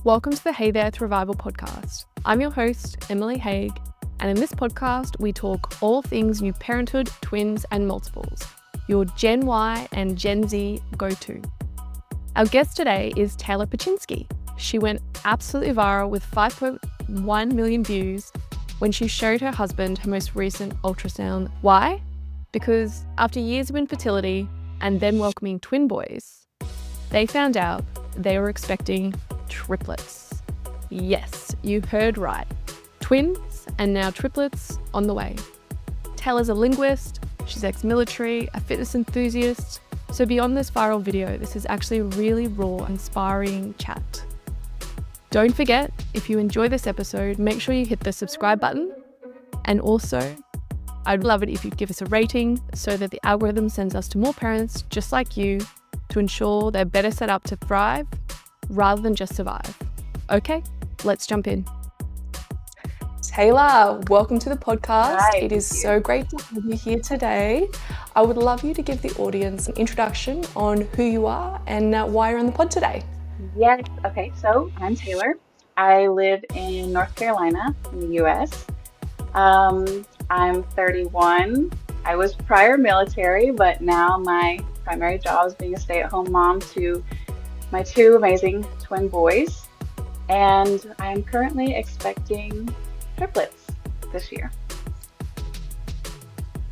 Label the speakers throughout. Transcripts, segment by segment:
Speaker 1: Welcome to the Hey There to Revival podcast. I'm your host, Emily Haig, and in this podcast, we talk all things new parenthood, twins, and multiples, your Gen Y and Gen Z go-to. Our guest today is Taylor Pychynski. She went absolutely viral with 5.1 million views when she showed her husband her most recent ultrasound. Why? Because after years of infertility and then welcoming twin boys, they found out they were expecting triplets. Yes, you heard right. Twins and now triplets on the way. Taylor's a linguist, she's ex-military, a fitness enthusiast. So beyond this viral video, this is actually a really raw, inspiring chat. Don't forget, if you enjoy this episode, make sure you hit the subscribe button. And also, I'd love it if you'd give us a rating so that the algorithm sends us to more parents just like you to ensure they're better set up to thrive rather than just survive. Okay, let's jump in. Taylor, welcome to the podcast.
Speaker 2: Hi,
Speaker 1: it is so great to have you here today. I would love you to give the audience an introduction on who you are and why you're on the pod today.
Speaker 2: Yes. Okay. So I'm Taylor. I live in North Carolina in the U.S. I'm 31. I was prior military, but now my primary job is being a stay-at-home mom to my two amazing twin boys. And I'm currently expecting triplets this year.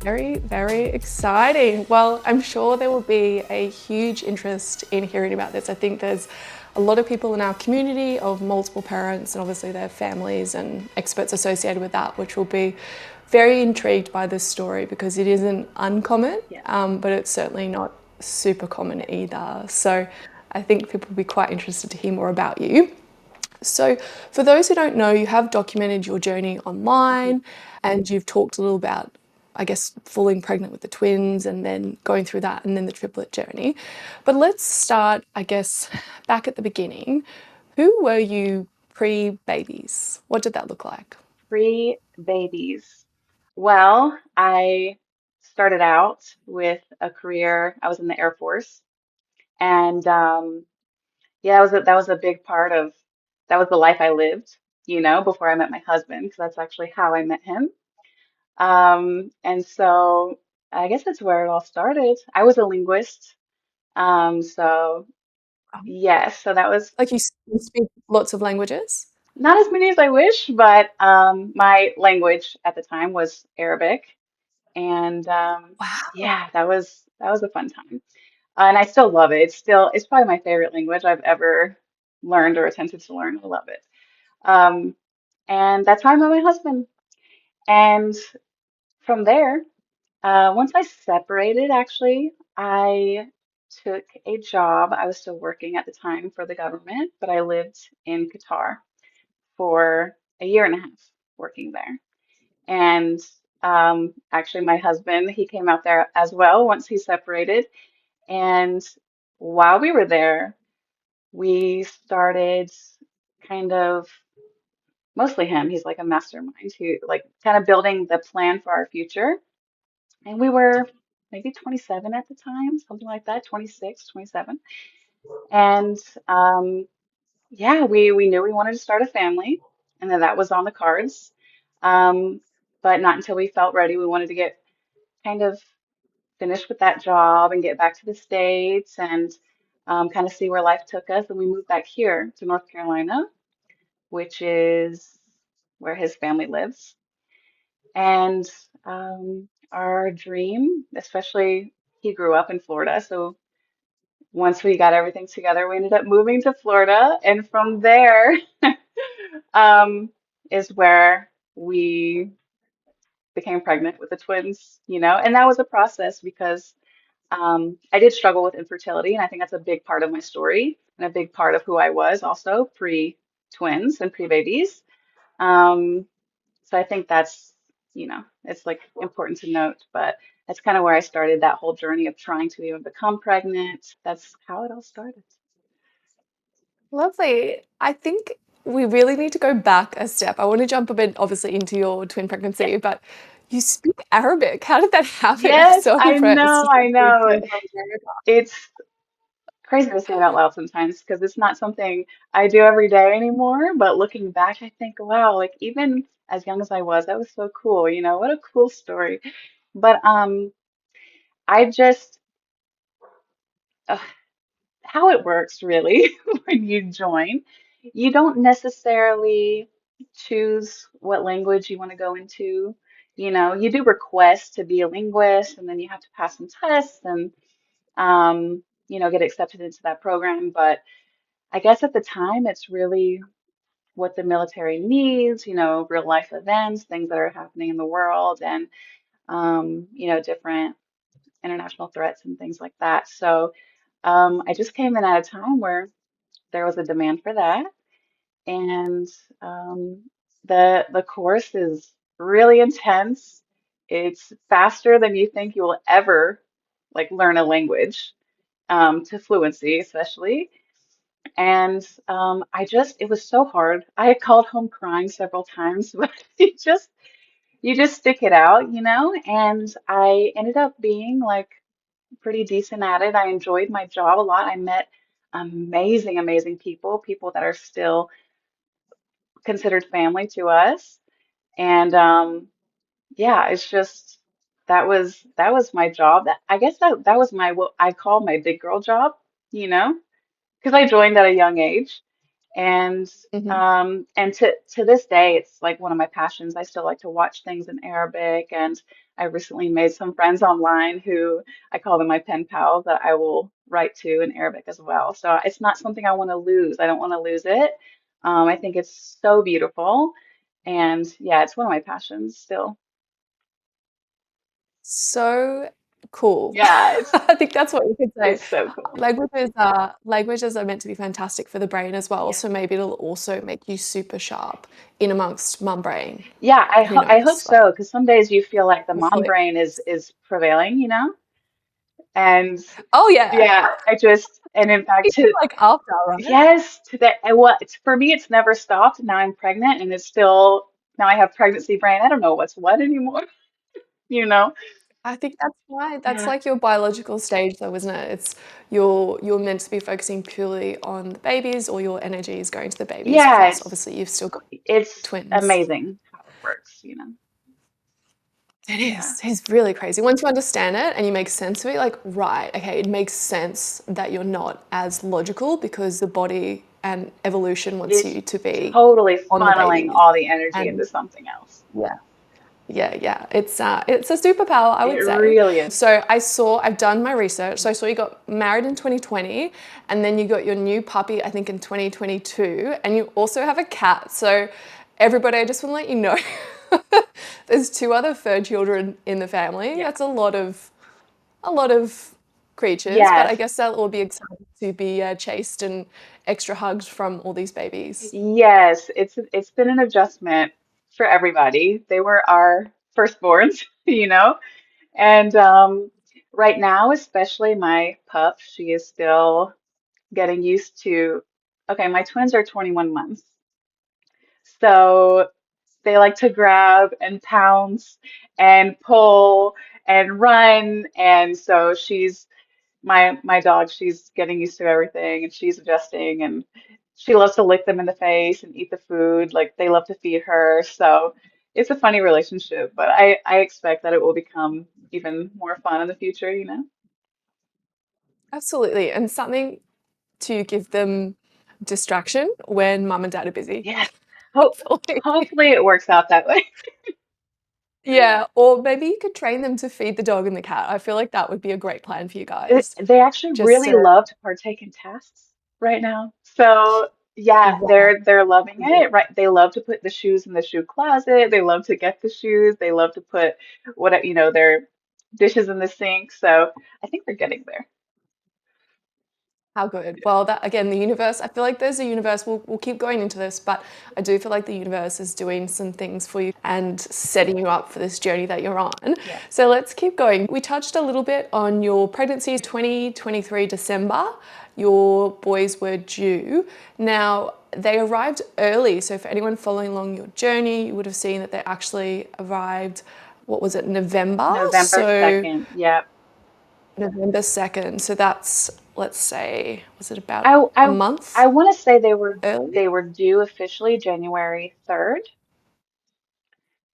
Speaker 1: Very, very exciting. Well, I'm sure there will be a huge interest in hearing about this. I think there's a lot of people in our community of multiple parents and obviously their families and experts associated with that, which will be very intrigued by this story because it isn't uncommon, but it's certainly not super common either. So I think people will be quite interested to hear more about you. So for those who don't know, you have documented your journey online and you've talked a little about, I guess, falling pregnant with the twins and then going through that and then the triplet journey. But let's start, I guess, back at the beginning. Who were you pre-babies? What did that look like?
Speaker 2: Pre-babies. Well, I started out with a career. I was in the Air Force, and yeah, that was a big part of that was the life I lived, before I met my husband, because that's actually how I met him. And so I guess that's where it all started. I was a linguist, so yes, so that was
Speaker 1: Like you speak lots of languages?
Speaker 2: not as many as I wish, but my language at the time was Arabic. And
Speaker 1: Wow.
Speaker 2: yeah, that was a fun time. And I still love it. It's probably my favorite language I've ever learned or attempted to learn. I love it. Um, and that's how I met my husband. And from there, once I separated, actually, I took a job. I was still working at the time for the government, but I lived in Qatar for a year and a half working there. And actually, my husband, he came out there as well once he separated. And while we were there, we started kind of, mostly him, he's like a mastermind who, like, kind of building the plan for our future. And we were maybe 27 at the time, something like that, 26, 27. And yeah, we knew we wanted to start a family and that was on the cards. Um, but not until we felt ready. We wanted to get kind of finish with that job and get back to the States and kind of see where life took us. And we moved back here to North Carolina, which is where his family lives. And our dream, especially he grew up in Florida, so once we got everything together, we ended up moving to Florida, and from there um, is where we became pregnant with the twins, and that was a process because I did struggle with infertility, and I think that's a big part of my story and a big part of who I was also pre-twins and pre-babies. Um, so I think that's, it's like important to note, but that's kind of where I started that whole journey of trying to even become pregnant. That's how it all started.
Speaker 1: Lovely. I think we really need to go back a step. I want to jump a bit, obviously, into your twin
Speaker 2: Yeah.
Speaker 1: pregnancy, but you speak Arabic. How did that happen? I'm
Speaker 2: Yes,
Speaker 1: so
Speaker 2: I
Speaker 1: impressed,
Speaker 2: know, I
Speaker 1: especially
Speaker 2: know.
Speaker 1: coming from America.
Speaker 2: It's crazy to say it out loud sometimes because it's not something I do every day anymore. But looking back, I think, wow, like even as young as I was, that was so cool. What a cool story. But I just uh, how it works really when you join, you don't necessarily choose what language you want to go into. You do request to be a linguist, and then you have to pass some tests and get accepted into that program. But I guess at the time, it's really what the military needs, real life events, things that are happening in the world, and, different international threats and things like that. So I just came in at a time where there was a demand for that. And um, the course is really intense. It's faster than you think you will ever like learn a language to fluency, especially. And it was so hard. I had called home crying several times, but you just stick it out, And I ended up being like pretty decent at it. I enjoyed my job a lot. I met amazing, amazing people that are still considered family to us. And yeah, it's just that was my job. I guess that was my what I call my big girl job, you know? Because I joined at a young age, and
Speaker 1: Mhm.
Speaker 2: to this day, it's like one of my passions. I still like to watch things in Arabic, and I recently made some friends online who I call them my pen pals that I will write to in Arabic as well. So it's not something I want to lose. I don't want to lose it. I think it's so beautiful, and yeah, it's one of my passions still.
Speaker 1: So cool.
Speaker 2: Yeah, it's
Speaker 1: I think that's what you could say.
Speaker 2: it's so cool.
Speaker 1: Languages are meant to be fantastic for the brain as well,
Speaker 2: Yeah.
Speaker 1: so maybe it'll also make you super sharp in amongst mum brain.
Speaker 2: Yeah,
Speaker 1: Who
Speaker 2: I hope
Speaker 1: knows? Like,
Speaker 2: so, because some days you feel like the mom
Speaker 1: hopefully.
Speaker 2: brain is prevailing. And
Speaker 1: Oh, yeah.
Speaker 2: yeah, and in fact,
Speaker 1: Even like after, right?
Speaker 2: yes, to that, and for me, it's never stopped. Now I'm pregnant, and now I have pregnancy brain. I don't know what's what anymore, you know?
Speaker 1: I think that's why that's
Speaker 2: Yeah.
Speaker 1: like your biological stage though, isn't it? It's you're meant to be focusing purely on the babies, or your energy is going to the babies,
Speaker 2: Yeah,
Speaker 1: plus
Speaker 2: it's
Speaker 1: obviously you've still got
Speaker 2: it's
Speaker 1: twins.
Speaker 2: amazing how it works.
Speaker 1: It
Speaker 2: Yeah.
Speaker 1: is. It's really crazy. Once you understand it and you make sense of it, like, right, okay, it makes sense that you're not as logical because the body and evolution wants
Speaker 2: It's
Speaker 1: you to be
Speaker 2: totally
Speaker 1: on the
Speaker 2: funneling
Speaker 1: babies.
Speaker 2: all the energy
Speaker 1: And
Speaker 2: into something else.
Speaker 1: yeah, yeah. It's a superpower, I
Speaker 2: It
Speaker 1: would say.
Speaker 2: really is.
Speaker 1: So I've done my research. So I saw you got married in 2020 and then you got your new puppy, I think in 2022, and you also have a cat. So everybody, I just want to let you know, there's two other fur children in the family.
Speaker 2: Yeah.
Speaker 1: That's a lot of creatures, but I
Speaker 2: Yes.
Speaker 1: guess they'll all be excited to be chased and extra hugged from all these babies.
Speaker 2: Yes, it's been an adjustment for everybody. They were our firstborns, you know. And right now, especially my pup, she is still getting used to, okay, my twins are 21 months. So they like to grab and pounce and pull and run. And so my dog, she's getting used to everything and she's adjusting, and she loves to lick them in the face and eat the food. Like they love to feed her. So it's a funny relationship, but I expect that it will become even more fun in the future.
Speaker 1: Absolutely. And something to give them distraction when mum and dad are busy,
Speaker 2: Yes. Hope
Speaker 1: hopefully.
Speaker 2: hopefully it works out that way.
Speaker 1: Yeah, or maybe you could train them to feed the dog and the cat. I feel like that would be a great plan for you guys.
Speaker 2: They actually
Speaker 1: Just
Speaker 2: really
Speaker 1: to,
Speaker 2: love to partake in tasks right now. So yeah,
Speaker 1: wow,
Speaker 2: they're loving it. Right. They love to put the shoes in the shoe closet. They love to get the shoes. They love to put their dishes in the sink. So I think they're getting there.
Speaker 1: how good. Well, that again, the universe, I feel like there's a universe, we'll keep going into this, but I do feel like the universe is doing some things for you and setting you up for this journey that you're on.
Speaker 2: Yeah.
Speaker 1: So let's keep going. We touched a little bit on your pregnancies, 2023 December, your boys were due. Now, they arrived early. So for anyone following along your journey, you would have seen that they actually arrived, what was it, November?
Speaker 2: November
Speaker 1: So
Speaker 2: 2nd. Yep.
Speaker 1: November 2nd. So that's, let's say, was it about
Speaker 2: I
Speaker 1: a
Speaker 2: I
Speaker 1: month
Speaker 2: I want to say they were
Speaker 1: early?
Speaker 2: they were due officially January 3rd.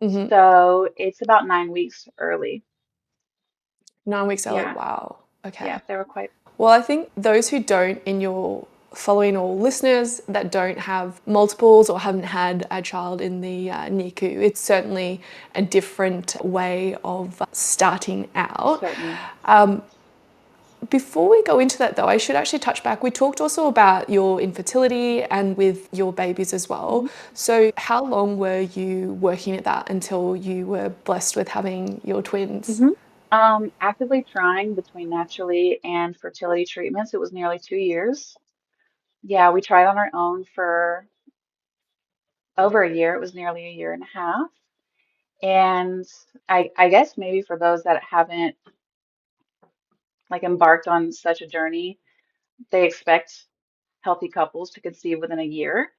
Speaker 1: Hmm.
Speaker 2: So it's about 9 weeks early.
Speaker 1: 9 weeks early.
Speaker 2: Yeah.
Speaker 1: Wow.
Speaker 2: Yeah,
Speaker 1: Okay.
Speaker 2: they were quite.
Speaker 1: Well, I think those who don't, in your following or listeners that don't have multiples or haven't had a child in the NICU, it's certainly a different way of starting out.
Speaker 2: Certainly.
Speaker 1: Before we go into that, though, I should actually touch back. We talked also about your infertility and with your babies as well.
Speaker 2: Hmm.
Speaker 1: So, how long were you working at that until you were blessed with having your twins?
Speaker 2: Hmm. Actively trying between naturally and fertility treatments. It was nearly 2 years. Yeah, we tried on our own for over a year. It was nearly a year and a half. And I guess maybe for those that haven't like embarked on such a journey, they expect healthy couples to conceive within a year,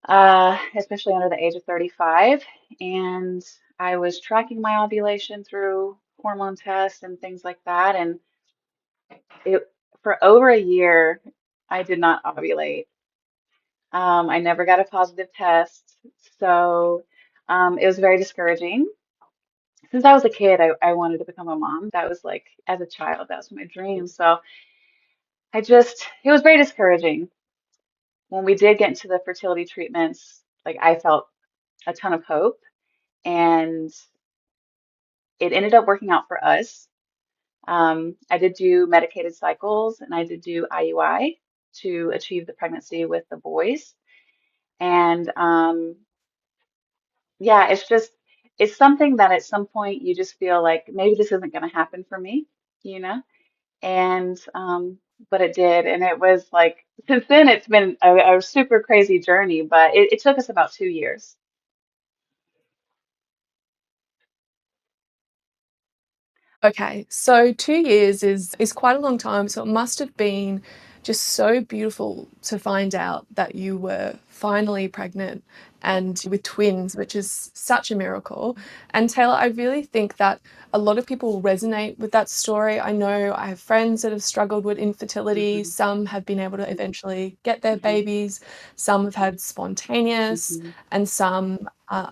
Speaker 2: especially under the age of 35. And I was tracking my ovulation through hormone tests and things like that. And it for over a year, I did not ovulate. I never got a positive test. So it was very discouraging. Since I was a kid, I wanted to become a mom. That was like, as a child, that was my dream. So it was very discouraging. When we did get into the fertility treatments, like I felt a ton of hope, and it ended up working out for us. I did do medicated cycles and I did do IUI to achieve the pregnancy with the boys. And yeah, it's something that at some point you just feel like maybe this isn't going to happen for me, you know? And but it did, and it was like since then it's been a super crazy journey, but it took us about 2 years.
Speaker 1: Okay, so 2 years is quite a long time. So it must have been just so beautiful to find out that you were finally pregnant and with twins, which is such a miracle. And Taylor, I really think that a lot of people resonate with that story. I know I have friends that have struggled with infertility.
Speaker 2: Hmm.
Speaker 1: Some have been able to eventually get their
Speaker 2: Hmm.
Speaker 1: babies. Some have had spontaneous,
Speaker 2: Hmm.
Speaker 1: and some are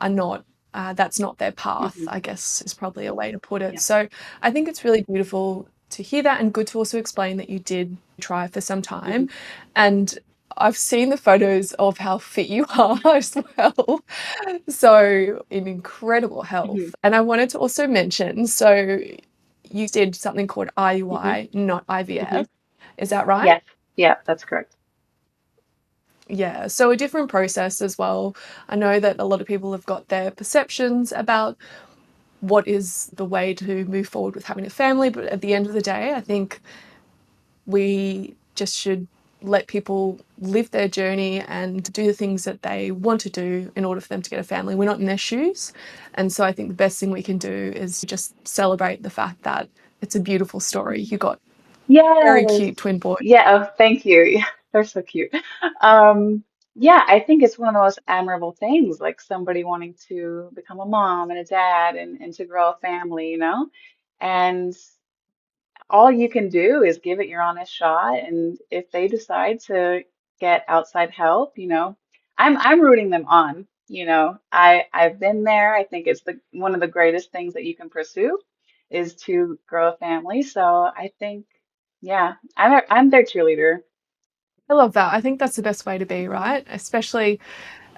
Speaker 1: not, that's not their path,
Speaker 2: Hmm.
Speaker 1: I guess is probably a way to put it.
Speaker 2: Yeah.
Speaker 1: So I think it's really beautiful to hear that and good to also explain that you did try for some
Speaker 2: Hmm.
Speaker 1: time. And I've seen the photos of how fit you are as well. So in incredible
Speaker 2: Hmm.
Speaker 1: health. And I wanted to also mention, so you did something called
Speaker 2: Hmm.
Speaker 1: IUI, not
Speaker 2: Hmm.
Speaker 1: IVF. Is that right?
Speaker 2: Yes. Yeah, that's correct.
Speaker 1: Yeah, so a different process as well. I know that a lot of people have got their perceptions about what is the way to move forward with having a family. But at the end of the day, I think we just should let people live their journey and do the things that they want to do in order for them to get a family. We're not in their shoes. And so I think the best thing we can do is just celebrate the fact that it's a beautiful story. You got very
Speaker 2: Yes.
Speaker 1: cute twin boys.
Speaker 2: Yeah, oh, thank you. Yeah, they're so cute. Um, yeah, I think it's one of the most admirable things, like somebody wanting to become a mom and a dad and to grow a family, you know? And all you can do is give it your honest shot. And if they decide to get outside help, I'm rooting them on. I've been there. I think it's the one of the greatest things that you can pursue is to grow a family. So I think, yeah, I'm their cheerleader.
Speaker 1: I love that. I think that's the best way to be,
Speaker 2: Hmm.
Speaker 1: right? Especially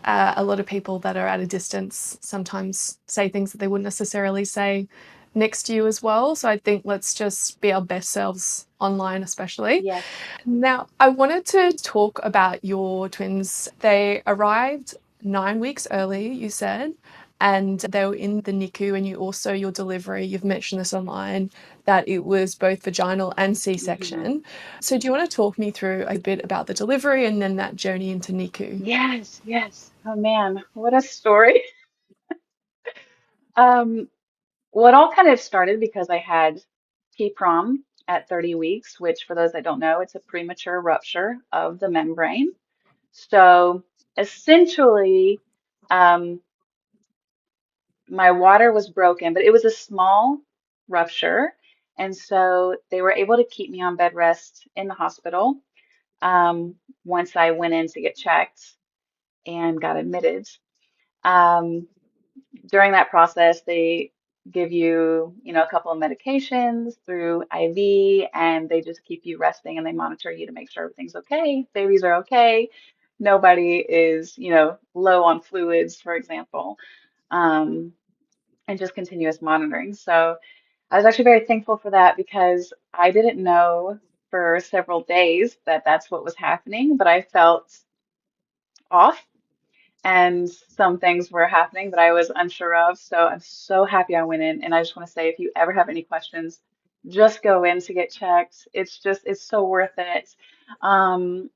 Speaker 1: a lot of people that are at a distance sometimes say things that they wouldn't necessarily say next to you as well. So I think let's just be our best selves online, especially.
Speaker 2: Yes.
Speaker 1: Now, I wanted to talk about your twins. They arrived 9 weeks early, you said, and they were in the NICU. And you also, your delivery, you've mentioned this online, that it was both vaginal and C
Speaker 2: Hmm.
Speaker 1: section. So, do you want to talk me through a bit about the delivery and then that journey into NICU?
Speaker 2: Yes, yes. Oh man, what a story. Um, Well, it all kind of started because I had T-prom at 30 weeks, which for those that don't know, it's a premature rupture of the membrane. So essentially, um, my water was broken, but it was a small rupture. And so they were able to keep me on bed rest in the hospital once I went in to get checked and got admitted. Um, During that process, they give you, a couple of medications through IV, and they just keep you resting and they monitor you to make sure everything's okay. Babies are okay. Nobody is, low on fluids, for example, um, and just continuous monitoring. So I was actually very thankful for that because I didn't know for several days that that's what was happening, but I felt off and some things were happening that I was unsure of. So I'm so happy I went in. And I just want to say, if you ever have any questions, just go in to get checked. It's so worth it. Um,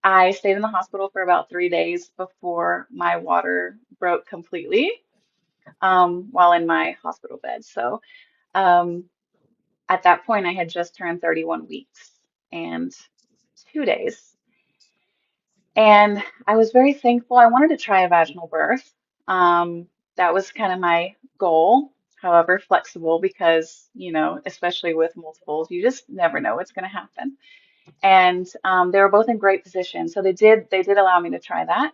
Speaker 2: I stayed in the hospital for about 3 days before my water broke completely, while in my hospital bed. So, um, at that point, I had just turned 31 weeks and 2 days. And I was very thankful. I wanted to try a vaginal birth. That was kind of my goal. However, flexible because, especially with multiples, you just never know what's going to happen. And they were both in great positions, so they did allow me to try that.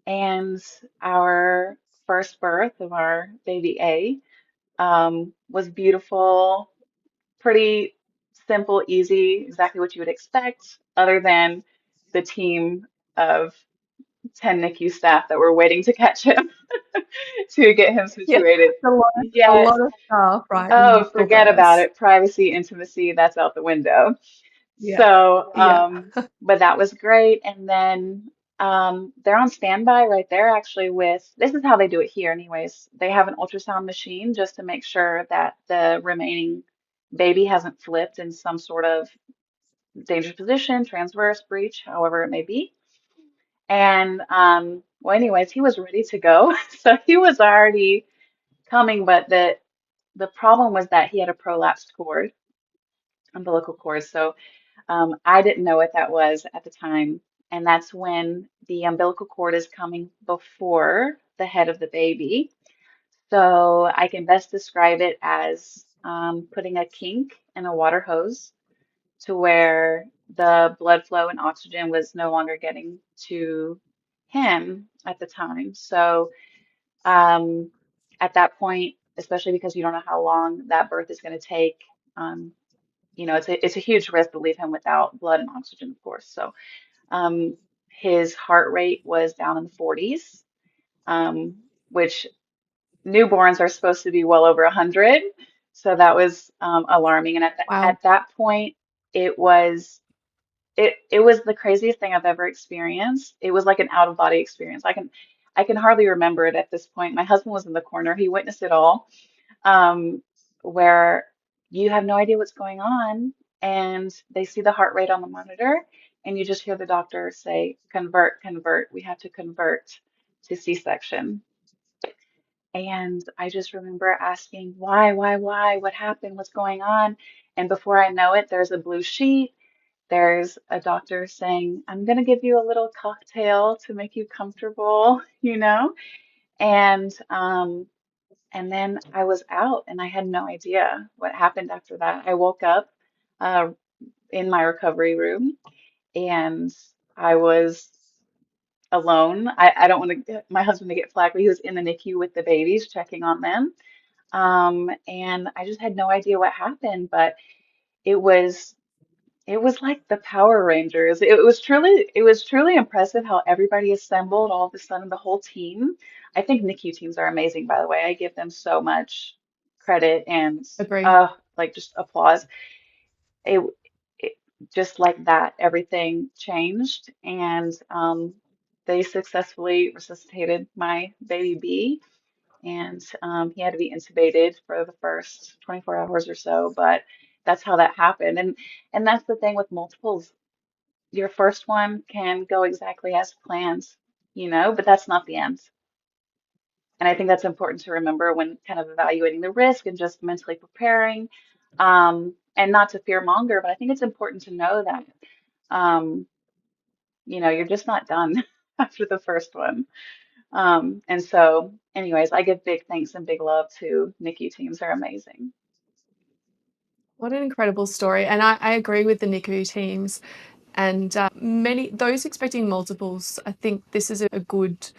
Speaker 2: And our first birth of our baby A was beautiful, pretty simple, easy, exactly what you would expect, other than the team of 10 NICU staff that were waiting to catch him to get him
Speaker 1: Yeah,
Speaker 2: situated.
Speaker 1: a
Speaker 2: Yes.
Speaker 1: lot of stuff, right, in
Speaker 2: Oh,
Speaker 1: multiple
Speaker 2: forget about
Speaker 1: births.
Speaker 2: it. Privacy, intimacy, that's out the window.
Speaker 1: Yeah,
Speaker 2: So,
Speaker 1: yeah.
Speaker 2: but that was great. And then they're on standby right there, actually, with this is how they do it here, anyways. They have an ultrasound machine just to make sure that the remaining baby hasn't flipped in some sort of dangerous position, transverse, breech, however it may be. And well, anyways, he was ready to go. So he was already coming, but the problem was that he had a prolapsed cord, umbilical cord. So I didn't know what that was at the time. And that's when the umbilical cord is coming before the head of the baby. So I can best describe it as putting a kink in a water hose to where the blood flow and oxygen was no longer getting to him at the time. So um, at that point, especially because you don't know how long that birth is going to take, um, it's a huge risk to leave him without blood and oxygen, of course. So um, his heart rate was down in the 40s, um, which newborns are supposed to be well over 100. So that was alarming. And
Speaker 1: Wow.
Speaker 2: at that point, it was it was the craziest thing I've ever experienced. It was like an out of body experience. I can hardly remember it at this point. My husband was in the corner. He witnessed it all. Where you have no idea what's going on and they see the heart rate on the monitor and you just hear the doctor say, convert, convert. We have to convert to C-section. And I just remember asking, why? What happened? What's going on? And before I know it, there's a blue sheet. There's a doctor saying, I'm going to give you a little cocktail to make you comfortable, And and then I was out and I had no idea what happened after that. I woke up uh, in my recovery room and I was alone. I don't want to get my husband to get flagged, but he was in the NICU with the babies, checking on them. And I just had no idea what happened, but it was it was like the Power Rangers. It was truly impressive how everybody assembled all of a sudden, the whole team. I think NICU teams are amazing, by the way. I give them so much credit and
Speaker 1: Agree.
Speaker 2: like just applause. It, it just like that, everything changed, and they successfully resuscitated my baby B, and he had to be intubated for the first 24 hours or so, but that's how that happened. And that's the thing with multiples. Your first one can go exactly as planned, but that's not the end. And I think that's important to remember when kind of evaluating the risk and just mentally preparing. And not to fear monger, but I think it's important to know that, um, you're just not done after the first one. And so, anyways, I give big thanks and big love to NICU teams. They're amazing.
Speaker 1: What an incredible story. And I agree with the NICU teams and many those expecting multiples. I think this is a good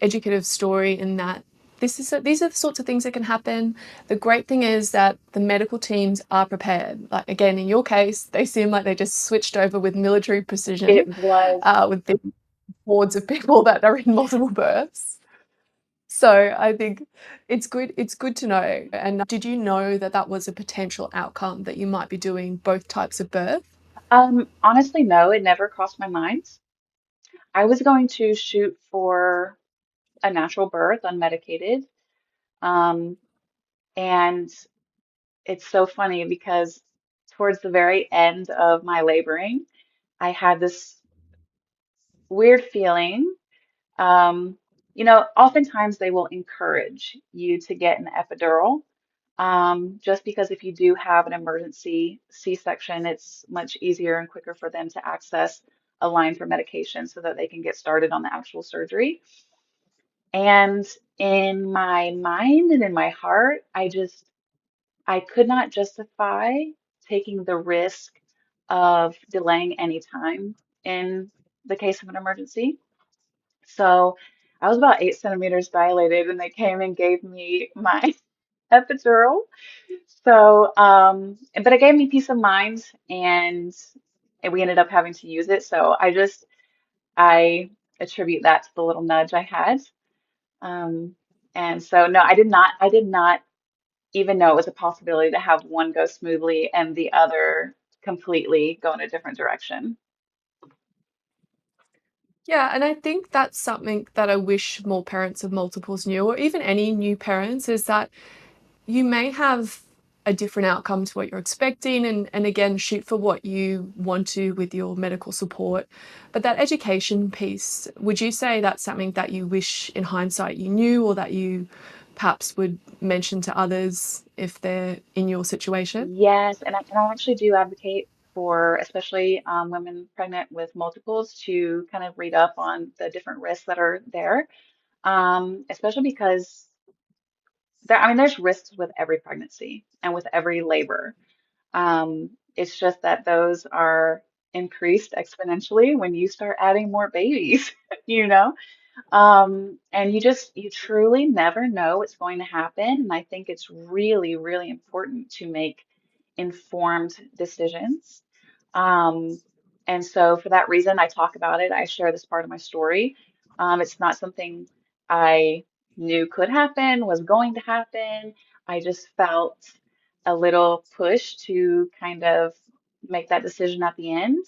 Speaker 1: educative story in that these are the sorts of things that can happen. The great thing is that the medical teams are prepared. Like again, in your case, they seem like they just switched over with military precision,
Speaker 2: It was.
Speaker 1: with the hordes of people that are in multiple births. So I think it's good to know. And did you know that that was a potential outcome that you might be doing both types of birth?
Speaker 2: Honestly, no, it never crossed my mind. I was going to shoot for a natural birth, unmedicated. Um, and it's so funny because towards the very end of my laboring, I had this weird feeling. Um, oftentimes they will encourage you to get an epidural, just because if you do have an emergency C-section, it's much easier and quicker for them to access a line for medication so that they can get started on the actual surgery. And in my mind and in my heart, I could not justify taking the risk of delaying any time in the case of an emergency. So I was about 8 centimeters dilated, and they came and gave me my epidural. So, but it gave me peace of mind, and we ended up having to use it. So I attribute that to the little nudge I had. Um, and so, no, I did not even know it was a possibility to have one go smoothly and the other completely go in a different direction.
Speaker 1: Yeah, and I think that's something that I wish more parents of multiples knew, or even any new parents, is that you may have a different outcome to what you're expecting and again shoot for what you want to with your medical support. But that education piece, would you say that's something that you wish in hindsight you knew or that you perhaps would mention to others if they're in your situation?
Speaker 2: Yes, and I actually do advocate for, especially women pregnant with multiples, to kind of read up on the different risks that are there, especially because I mean, there's risks with every pregnancy and with every labor. It's just that those are increased exponentially when you start adding more babies, you know? And you truly never know what's going to happen. And I think it's really, really important to make informed decisions. Um, and so for that reason, I talk about it. I share this part of my story. It's not something I knew could happen, was going to happen. I just felt a little push to kind of make that decision at the end.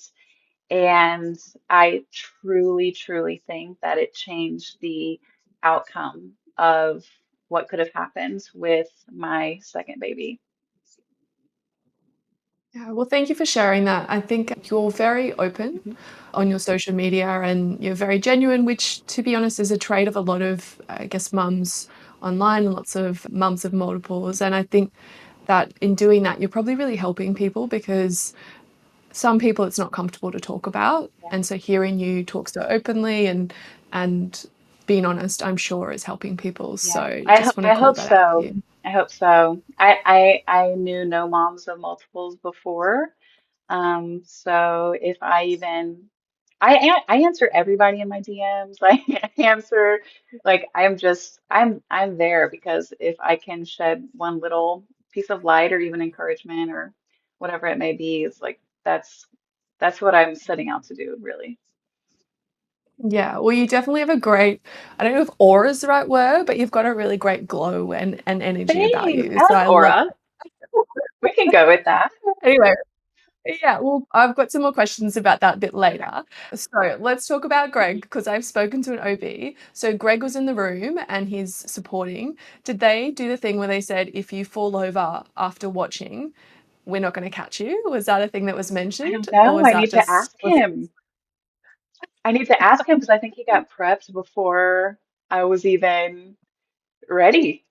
Speaker 2: And I truly, truly think that it changed the outcome of what could have happened with my second baby.
Speaker 1: Yeah, well, thank you for sharing that. I think you're very open
Speaker 2: Mhm.
Speaker 1: on your social media and you're very genuine, which, to be honest, is a trait of a lot of, I guess, mums online and lots of mums of multiples. And I think that in doing that, you're probably really helping people because some people it's not comfortable to talk about.
Speaker 2: Yeah.
Speaker 1: And so hearing you talk so openly and being honest, I'm sure is helping people.
Speaker 2: Yeah,
Speaker 1: So just want to
Speaker 2: I
Speaker 1: call
Speaker 2: hope
Speaker 1: that out for
Speaker 2: so.
Speaker 1: you.
Speaker 2: I hope so. I knew no moms of multiples before. So if I even I answer everybody in my DMs. I answer like I'm there because if I can shed one little piece of light or even encouragement or whatever it may be, it's like that's what I'm setting out to do, really.
Speaker 1: Yeah, well, you definitely have a great, I don't know if aura is the right word, but you've got a really great glow and energy about
Speaker 2: Thanks.
Speaker 1: you.
Speaker 2: I
Speaker 1: So
Speaker 2: like
Speaker 1: I love
Speaker 2: aura. We can go with that.
Speaker 1: that. Anyway, yeah, well, I've got some more questions about that a bit
Speaker 2: Okay.
Speaker 1: later. So let's talk about Greg
Speaker 2: Mhm.
Speaker 1: because I've spoken to an OB. So Greg was in the room and he's supporting. Did they do the thing where they said, if you fall over after watching, we're not going to catch you? Was that a thing that was
Speaker 2: I
Speaker 1: mentioned?
Speaker 2: don't
Speaker 1: Or
Speaker 2: know.
Speaker 1: was
Speaker 2: I
Speaker 1: that
Speaker 2: need to
Speaker 1: just,
Speaker 2: ask
Speaker 1: was it
Speaker 2: him. I need to ask him because I think he got prepped before I was even ready.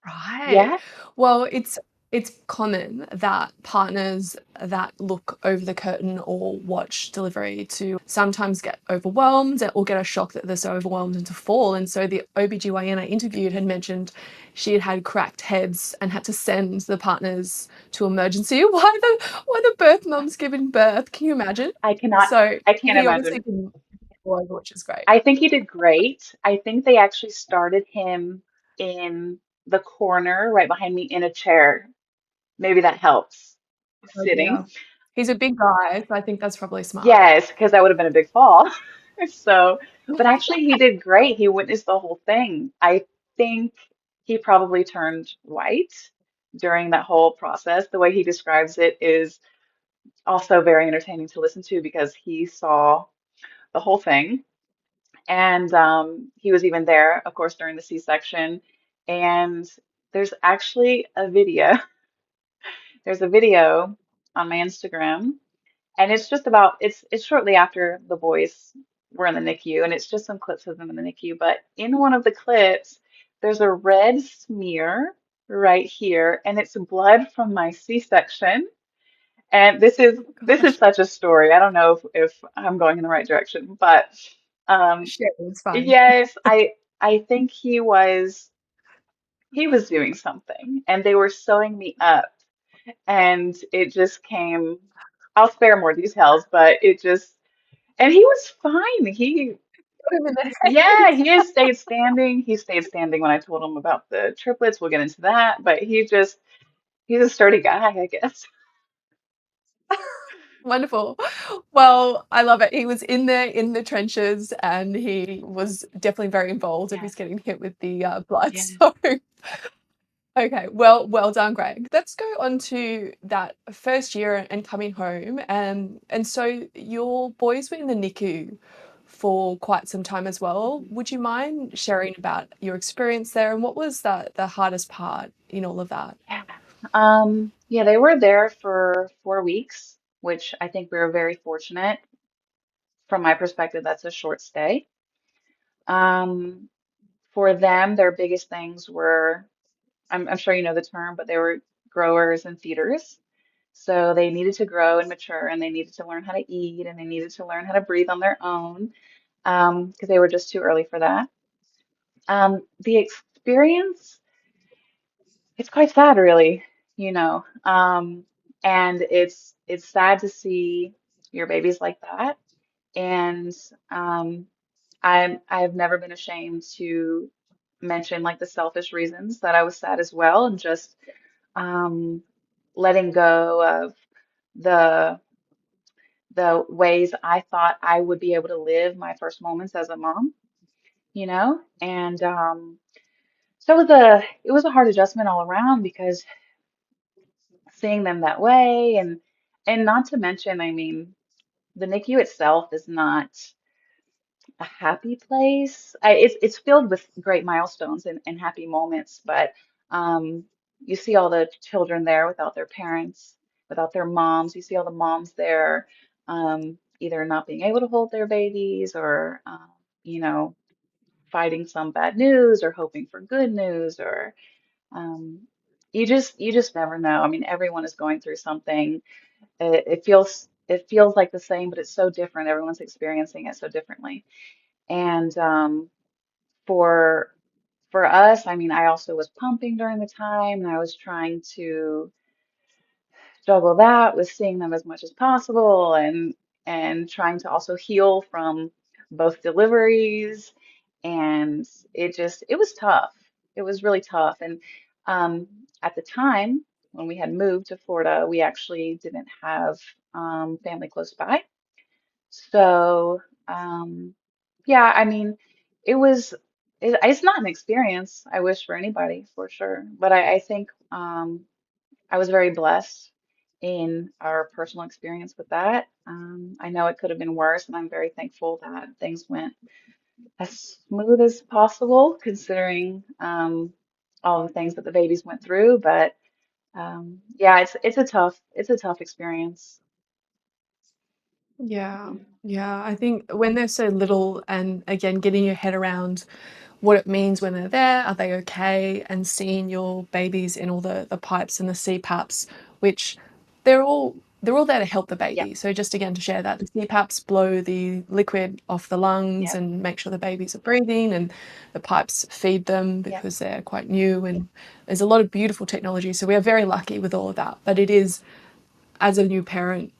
Speaker 1: right?
Speaker 2: Yeah.
Speaker 1: Well, it's it's common that partners that look over the curtain or watch delivery to sometimes get overwhelmed or get a shock that they're so overwhelmed and to fall. And so the OBGYN I interviewed had mentioned she had had cracked heads and had to send the partners to emergency while the birth mum's giving birth. Can you imagine?
Speaker 2: I cannot,
Speaker 1: So
Speaker 2: I can't
Speaker 1: he obviously
Speaker 2: imagine.
Speaker 1: didn't fall over, which is great.
Speaker 2: I think he did great. I think they actually started him in the corner right behind me in a chair. Maybe that helps.
Speaker 1: Oh
Speaker 2: Sitting.
Speaker 1: dear. He's a big guy, so I think that's probably smart.
Speaker 2: Yes, because that would have been a big fall. So, but actually, he did great. He witnessed the whole thing. I think he probably turned white during that whole process. The way he describes it is also very entertaining to listen to because he saw the whole thing. And he was even there, of course, during the C-section. And there's actually a video. There's a video on my Instagram. And it's just about it's shortly after the boys were in the NICU, and it's just some clips of them in the NICU. But in one of the clips, there's a red smear right here, and it's blood from my C-section. And
Speaker 1: Oh
Speaker 2: this is
Speaker 1: gosh.
Speaker 2: such a story. I don't know if I'm going in the right direction, but um,
Speaker 1: Shit, it's fine.
Speaker 2: yes, I think he was doing something, and they were sewing me up, and it just came. I'll spare more details, but it just and he was fine.
Speaker 1: Put him in the
Speaker 2: Yeah,
Speaker 1: head.
Speaker 2: he has stayed standing. He stayed standing when I told him about the triplets. We'll get into that, but he's a sturdy guy, I guess.
Speaker 1: Wonderful. Well, I love it. He was in there in the trenches and he was definitely very involved if
Speaker 2: Yes,
Speaker 1: he's getting hit with the blood.
Speaker 2: yes.
Speaker 1: So, okay, well done, Greg. Let's go on to that first year and coming home. And so your boys were in the NICU for quite some time as well.
Speaker 2: Mhm.
Speaker 1: Would you mind sharing about your experience there and what was the hardest part in all of that?
Speaker 2: Yeah. Yeah, they were there for 4 weeks, which I think we were very fortunate. From my perspective, that's a short stay. Um, for them, their biggest things were, I'm sure you know the term, but they were growers and feeders. So they needed to grow and mature, and they needed to learn how to eat, and they needed to learn how to breathe on their own, because they were just too early for that. The experience, it's quite sad, really, you know. And it's sad to see your babies like that. And I've never been ashamed to mention like the selfish reasons that I was sad as well, and just um, letting go of the the ways I thought I would be able to live my first moments as a mom, you know? And so it was a hard adjustment all around because seeing them that way and not to mention, I mean, the NICU itself is not a happy place. It's filled with great milestones and happy moments, but um, you see all the children there without their parents, without their moms. You see all the moms there, either not being able to hold their babies or, you know, fighting some bad news or hoping for good news or um, you just never know. I mean, everyone is going through something. It feels like the same, but it's so different. Everyone's experiencing it so differently. And for for us, I mean, I also was pumping during the time, and I was trying to juggle that with seeing them as much as possible, and trying to also heal from both deliveries, and it was tough. It was really tough, and um, at the time when we had moved to Florida, we actually didn't have family close by. So, yeah, I mean, it was, it's not an experience I wish for anybody for sure, but I think I was very blessed in our personal experience with that. I know it could have been worse, and I'm very thankful that things went as smooth as possible, considering all the things that the babies went through. But yeah, it's a tough experience.
Speaker 1: Yeah, yeah. I think when they're so little and again, getting your head around what it means when they're there, are they okay, and seeing your babies in all the pipes and the CPAPs, which they're all there to help the
Speaker 2: Yep.
Speaker 1: baby. So just again to share that the CPAPs blow the liquid off the lungs
Speaker 2: Yep.
Speaker 1: and make sure the babies are breathing, and the pipes feed them
Speaker 2: Yep.
Speaker 1: because they're quite new, and there's a lot of beautiful technology. So we are very lucky with all of that. But it is, as a new parent,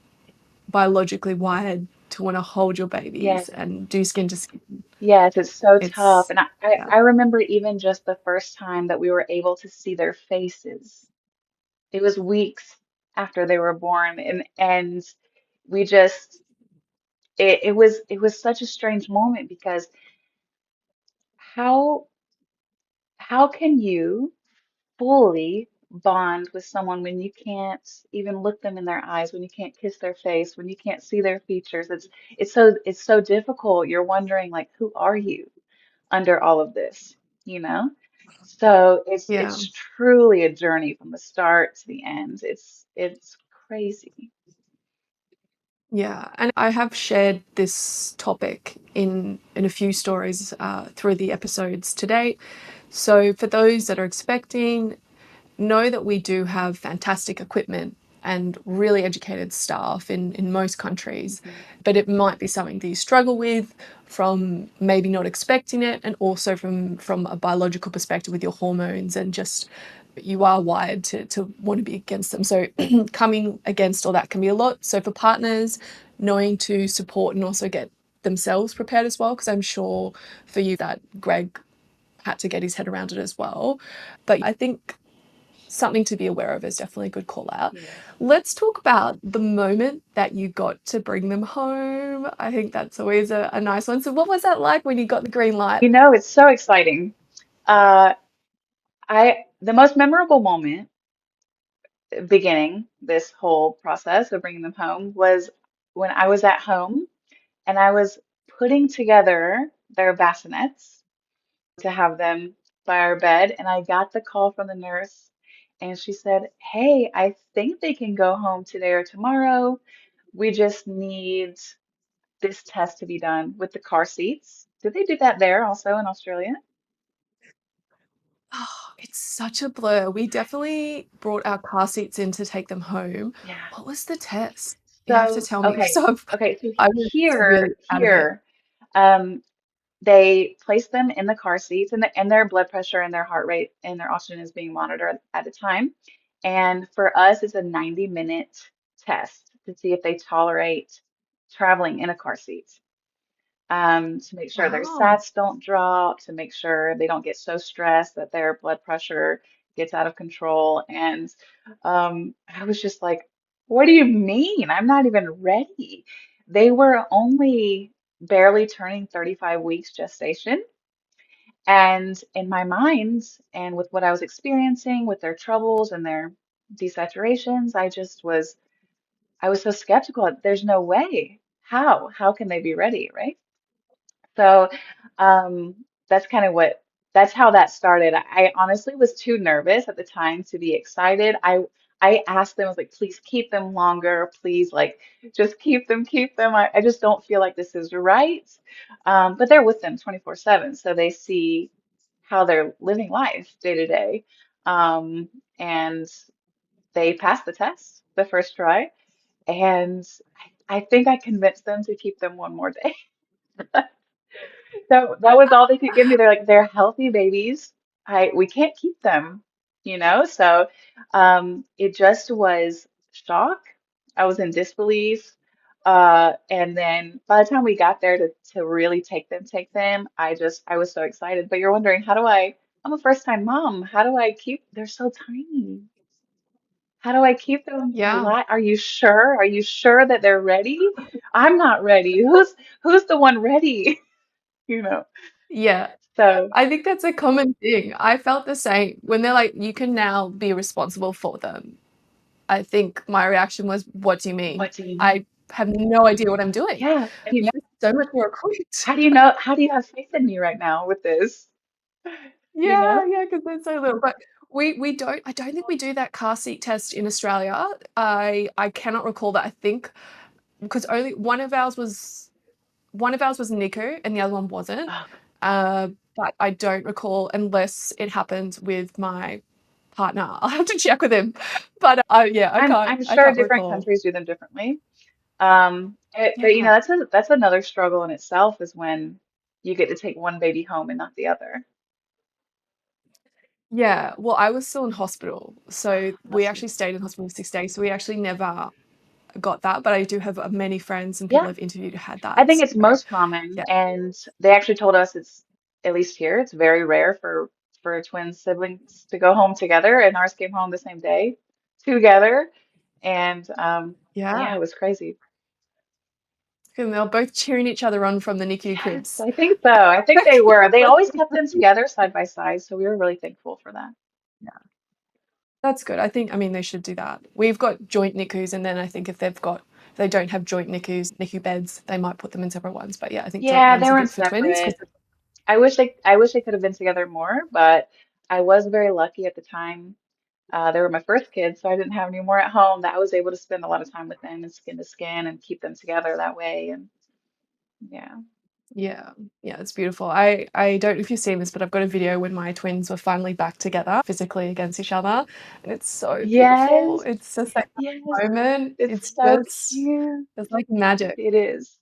Speaker 1: biologically wired to want to hold your babies
Speaker 2: Yes.
Speaker 1: and do skin to skin.
Speaker 2: Yes, it's so tough.
Speaker 1: It's
Speaker 2: And I,
Speaker 1: yeah.
Speaker 2: I remember even just the first time that we were able to see their faces. It was weeks after they were born, and we just it was such a strange moment because how how can you fully bond with someone when you can't even look them in their eyes, when you can't kiss their face, when you can't see their features? It's so difficult. You're wondering like, who are you under all of this, you know? So
Speaker 1: Yeah.
Speaker 2: it's truly a journey from the start to the end. It's crazy.
Speaker 1: Yeah, and I have shared this topic in a few stories through the episodes to date. So for those that are expecting, know that we do have fantastic equipment and really educated staff in most countries,
Speaker 2: Mhm.
Speaker 1: but it might be something that you struggle with from maybe not expecting it, and also from a biological perspective with your hormones, and just you are wired to want to be against them. So coming against all that can be a lot. So for partners, knowing to support and also get themselves prepared as well, because I'm sure for you that Greg had to get his head around it as well. But I think something to be aware of is definitely a good call out.
Speaker 2: Yes.
Speaker 1: Let's talk about the moment that you got to bring them home. I think that's always a nice one. So, what was that like when you got the green light?
Speaker 2: It's so exciting. Uh, the most memorable moment beginning this whole process of bringing them home was when I was at home and I was putting together their bassinets to have them by our bed, and I got the call from the nurse, and she said, "Hey, I think they can go home today or tomorrow. We just need this test to be done with the car seats." Did they do that there also in Australia?
Speaker 1: Oh, it's such a blur. We definitely brought our car seats in to take them home.
Speaker 2: Yeah.
Speaker 1: What was the test? You have to
Speaker 2: So,
Speaker 1: tell me because
Speaker 2: okay. Okay, so
Speaker 1: I was really out of it.
Speaker 2: um, they place them in the car seats, and their blood pressure and their heart rate and their oxygen is being monitored at a time. And for us, it's a 90-minute test to see if they tolerate traveling in a car seat, to make sure their
Speaker 1: Wow.
Speaker 2: sats don't drop, to make sure they don't get so stressed that their blood pressure gets out of control. And I was just like, what do you mean? I'm not even ready. They were only barely turning 35 weeks gestation. And in my mind, and with what I was experiencing with their troubles and their desaturations, I was so skeptical. There's no way. How? How can they be ready, right? So um, that's kind of that's how that started. I honestly was too nervous at the time to be excited. I asked them, I was like, please keep them longer, please, like, just keep them. I just don't feel like this is right. But they're with them 24/7, so they see how they're living life day to day. Um, and they passed the test the first try, and I think I convinced them to keep them one more day. So that was all they could give me. They're like, they're healthy babies. We can't keep them, you know? So it just was shock. I was in disbelief. And then by the time we got there to really take them, I was so excited. But you're wondering, I'm a first time mom. How do I keep, they're so tiny. How do I keep them
Speaker 1: Yeah.
Speaker 2: alive? Are you sure? Are you sure that they're ready? I'm not ready. Who's the one ready? You know?
Speaker 1: Yeah.
Speaker 2: So.
Speaker 1: I think that's a common thing. I felt the same when they're like, you can now be responsible for them. I think my reaction was, what do you mean?
Speaker 2: What do you mean?
Speaker 1: I have no idea what I'm doing.
Speaker 2: Yeah.
Speaker 1: You're so much more equipped.
Speaker 2: How do you know? How do you have faith in me right now with this? You
Speaker 1: Yeah,
Speaker 2: know?
Speaker 1: yeah, because they're so little. But we don't I don't think we do that car seat test in Australia. I cannot recall that. I think because only one of ours was NICU and the other one wasn't.
Speaker 2: Oh,
Speaker 1: Uh, but I don't recall unless it happened with my partner. I'll have to check with him. But yeah,
Speaker 2: I'm
Speaker 1: I
Speaker 2: sure
Speaker 1: can't
Speaker 2: different
Speaker 1: recall.
Speaker 2: countries do them differently. But
Speaker 1: Yeah.
Speaker 2: that's another struggle in itself is when you get to take one baby home and not the other.
Speaker 1: Yeah. Well, I was still in hospital. So we
Speaker 2: That's
Speaker 1: actually stayed in hospital for 6 days. So we actually never got that. But I do have many friends and people
Speaker 2: yeah.
Speaker 1: I've interviewed who had
Speaker 2: I
Speaker 1: that.
Speaker 2: think
Speaker 1: So
Speaker 2: it's most common,
Speaker 1: yeah.
Speaker 2: and they actually told us it's at least here, it's very rare for twin siblings to go home together, and ours came home the same day together, and
Speaker 1: Yeah.
Speaker 2: yeah, it was crazy.
Speaker 1: And they're both cheering each other on from the NICU
Speaker 2: Yes,
Speaker 1: cribs.
Speaker 2: I think so. I think they were. They always kept them together side by side, so we were really thankful for that.
Speaker 1: Yeah. That's good. I think, I mean, they should do that. We've got joint NICUs, and then I think if they don't have joint NICU beds, they might put them in separate ones. But yeah, I think joint
Speaker 2: Yeah,
Speaker 1: ones
Speaker 2: they
Speaker 1: are
Speaker 2: weren't
Speaker 1: good for twins because,
Speaker 2: separate. I wish they could have been together more, but I was very lucky at the time. They were my first kids, so I didn't have any more at home that I was able to spend a lot of time with them and skin to skin and keep them together that way. And yeah.
Speaker 1: yeah, yeah, it's beautiful. I don't know if you've seen this, but I've got a video when my twins were finally back together physically against each other, and it's so beautiful.
Speaker 2: Yes,
Speaker 1: It's just like
Speaker 2: yes,
Speaker 1: that moment.
Speaker 2: it's
Speaker 1: It's
Speaker 2: so
Speaker 1: just,
Speaker 2: cute.
Speaker 1: it's like magic.
Speaker 2: It is.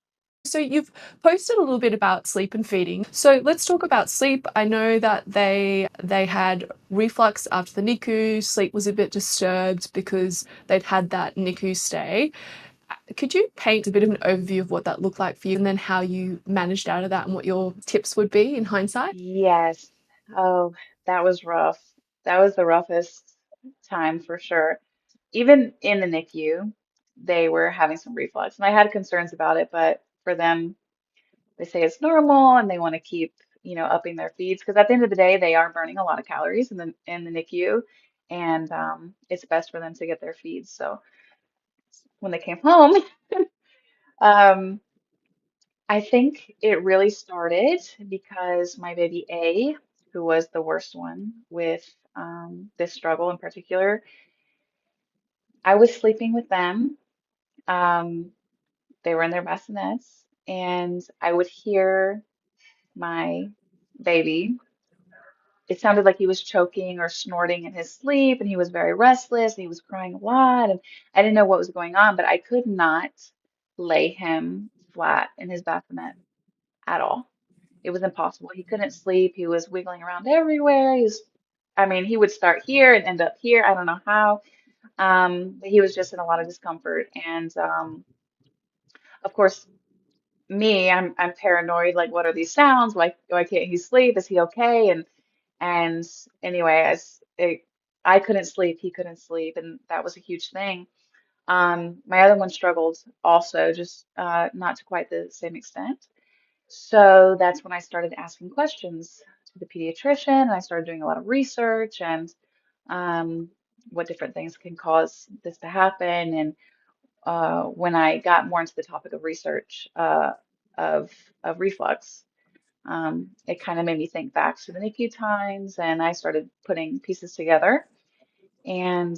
Speaker 1: So you've posted a little bit about sleep and feeding. So let's talk about sleep. I know that they had reflux after the NICU. Sleep was a bit disturbed because they'd had that NICU stay. Could you paint a bit of an overview of what that looked like for you and then how you managed out of that and what your tips would be in hindsight?
Speaker 2: Yes. Oh, that was rough. That was the roughest time for sure. Even in the NICU, they were having some reflux, and I had concerns about it, but for them, they say it's normal and they want to keep, upping their feeds because at the end of the day, they are burning a lot of calories in the NICU, and it's best for them to get their feeds. So when they came home, um, I think it really started because my baby A, who was the worst one with this struggle in particular, I was sleeping with them. Um, they were in their bassinets, and I would hear my baby. It sounded like he was choking or snorting in his sleep, and he was very restless, and he was crying a lot, and I didn't know what was going on, but I could not lay him flat in his bassinet at all. It was impossible. He couldn't sleep. He was wiggling around everywhere. I mean, he would start here and end up here. I don't know how. But he was just in a lot of discomfort. And of course, I'm paranoid. Like, what are these sounds? Why can't he sleep? Is he okay? And anyway, I couldn't sleep, he couldn't sleep, and that was a huge thing. My other one struggled also, just not to quite the same extent. So that's when I started asking questions to the pediatrician, and I started doing a lot of research and um, what different things can cause this to happen. And when I got more into the topic of research of of reflux, it kind of made me think back to the NICU times, and I started putting pieces together. And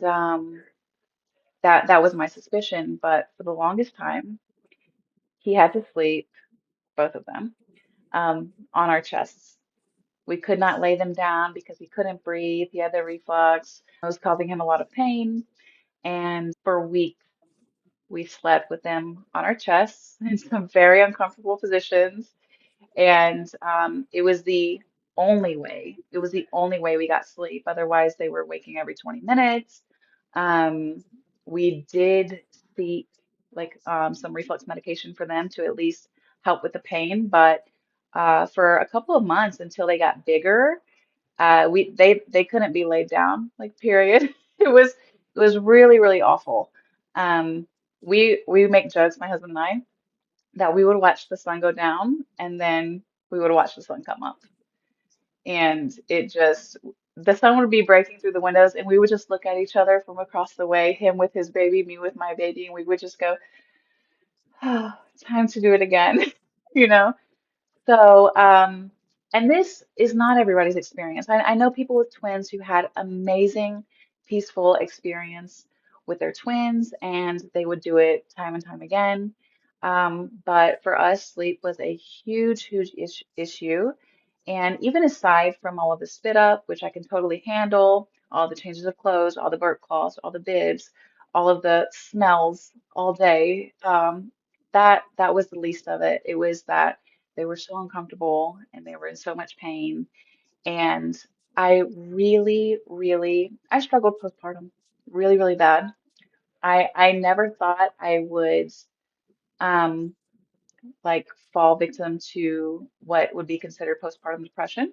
Speaker 2: that was my suspicion. But for the longest time, he had to sleep, both of them, on our chests. We could not lay them down because he couldn't breathe. He had the reflux. It was causing him a lot of pain. And for weeks, we slept with them on our chests in some very uncomfortable positions. And it was the only way we got sleep. Otherwise, they were waking every 20 minutes. Um, we did seek like some reflux medication for them to at least help with the pain, but for a couple of months until they got bigger, they couldn't be laid down, like period. It was really, really awful. We make jokes, my husband and I, that we would watch the sun go down and then we would watch the sun come up. And the sun would be breaking through the windows and we would just look at each other from across the way, him with his baby, me with my baby, and we would just go, oh, time to do it again, you know? So, and this is not everybody's experience. I know people with twins who had amazing, peaceful experience with their twins, and they would do it time and time again. But for us, sleep was a huge, huge issue. And even aside from all of the spit up, which I can totally handle, all the changes of clothes, all the burp cloths, all the bibs, all of the smells all day, that was the least of it. It was that they were so uncomfortable and they were in so much pain. And I really, really, I struggled postpartum really, really bad. I never thought I would um like fall victim to what would be considered postpartum depression.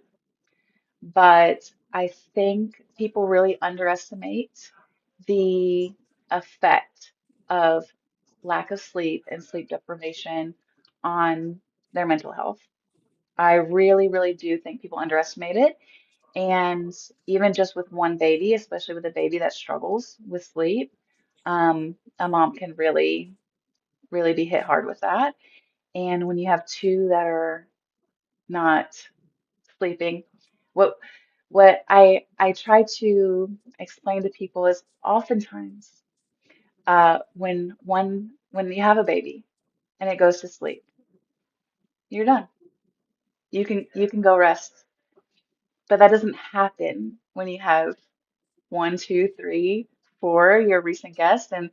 Speaker 2: But I think people really underestimate the effect of lack of sleep and sleep deprivation on their mental health. I really, really do think people underestimate it. And even just with one baby, especially with a baby that struggles with sleep, a mom can really, really be hit hard with that. And when you have two that are not sleeping, what what I try to explain to people is oftentimes when you have a baby and it goes to sleep, you're done. You can go rest. But that doesn't happen when you have one, two, three, four, your recent guest, and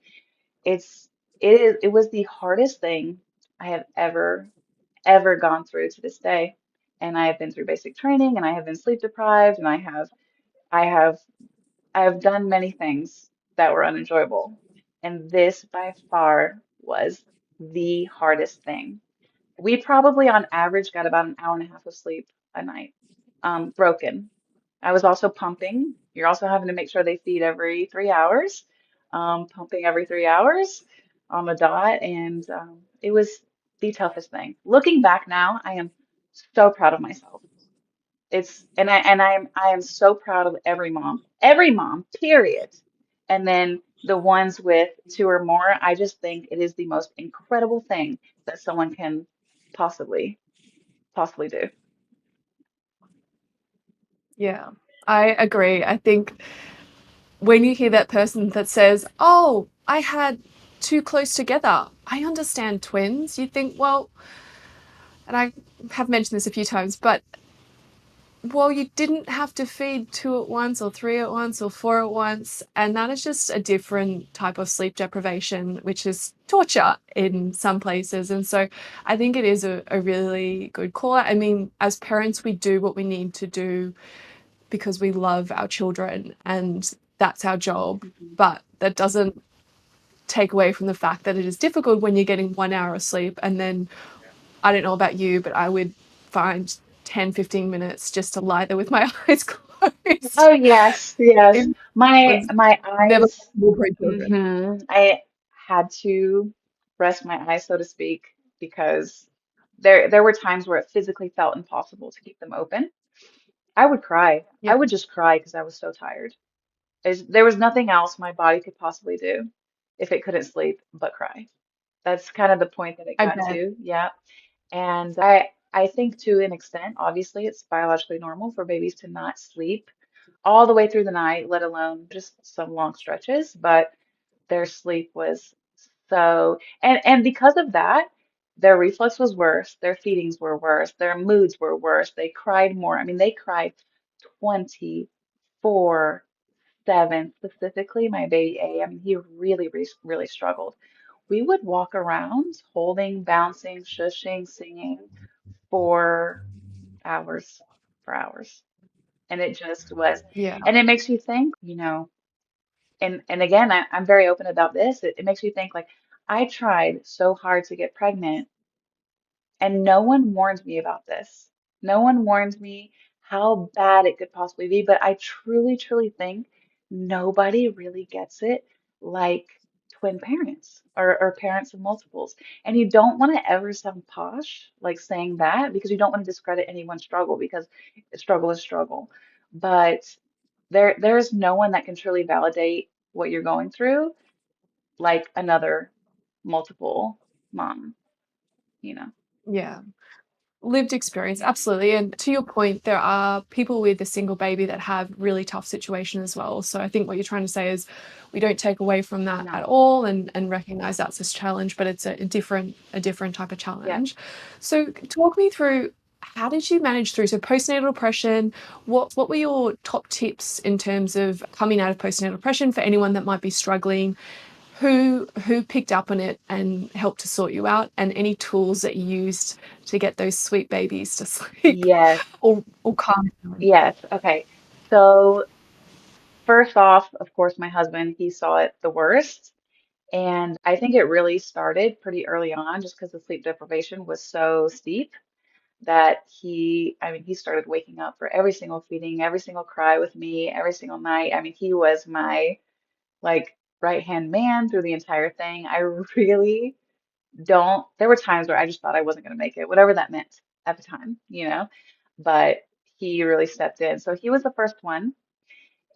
Speaker 2: it's it was the hardest thing I have ever gone through to this day. And I have been through basic training and I have been sleep deprived and I have I have done many things that were unenjoyable. And this by far was the hardest thing. We probably on average got about an hour and a half of sleep a night. Broken. I was also pumping. You're also having to make sure they feed every 3 hours, pumping every 3 hours on the dot. And it was the toughest thing. Looking back now, I am so proud of myself. It's and I am so proud of every mom, period. And then the ones with two or more, I just think it is the most incredible thing that someone can possibly possibly do.
Speaker 1: Yeah, I agree. I think when you hear that person that says, "Oh, I had too close together," I understand twins. You think, well, and I have mentioned this a few times, but well, you didn't have to feed two at once or three at once or four at once. And that is just a different type of sleep deprivation, which is torture in some places. And so I think it is a really good call. I mean, as parents, we do what we need to do because we love our children and that's our job.
Speaker 2: Mhm.
Speaker 1: But that doesn't take away from the fact that it is difficult when you're getting 1 hour of sleep. And then I don't know about you, but I would find 10, 15 minutes just to lie there with my eyes
Speaker 2: Oh
Speaker 1: closed.
Speaker 2: yes, yes.
Speaker 1: It
Speaker 2: My
Speaker 1: was
Speaker 2: my
Speaker 1: never
Speaker 2: eyes,
Speaker 1: possible pre-children.
Speaker 2: I had to rest my eyes, so to speak, because there were times where it physically felt impossible to keep them open. I would cry. I
Speaker 1: Yeah,
Speaker 2: would just cry because I was so tired. There was nothing else my body could possibly do if it couldn't sleep but cry. That's kind of the point that it
Speaker 1: I
Speaker 2: got
Speaker 1: bet.
Speaker 2: to. Yeah. And I think to an extent, obviously, it's biologically normal for babies to not sleep all the way through the night, let alone just some long stretches. But their sleep was so, and because of that, their reflux was worse, their feedings were worse, their moods were worse. They cried more. I mean, they cried 24/7. Specifically, my baby A. I mean, he really, really struggled. We would walk around holding, bouncing, shushing, singing for hours, for hours. And it just was,
Speaker 1: Yeah.
Speaker 2: and it makes you think, and again, I'm very open about this. It makes you think like I tried so hard to get pregnant and no one warned me about this. No one warned me how bad it could possibly be, but I truly, truly think nobody really gets it like twin parents or parents of multiples. And you don't want to ever sound posh like saying that because you don't want to discredit anyone's struggle because struggle is struggle. But there's no one that can truly validate what you're going through like another multiple mom, you know.
Speaker 1: Yeah. Lived experience, absolutely. And to your point, there are people with a single baby that have really tough situation as well. So I think what you're trying to say is we don't take away from that at
Speaker 2: No.
Speaker 1: all and recognize that's a challenge, but it's a different type of
Speaker 2: Yeah.
Speaker 1: challenge. So talk me through how did you manage through? So postnatal depression, what were your top tips in terms of coming out of postnatal depression for anyone that might be struggling? Who picked up on it and helped to sort you out, and any tools that you used to get those sweet babies to sleep
Speaker 2: Yes,
Speaker 1: or calm down?
Speaker 2: yes. Okay. So first off, of course, my husband, he saw it the worst. And I think it really started pretty early on just because the sleep deprivation was so steep that I mean, he started waking up for every single feeding, every single cry with me, every single night. I mean, he was my like right hand man through the entire thing. I really don't, there were times where I just thought I wasn't going to make it, whatever that meant at the time, you know, but he really stepped in. So he was the first one.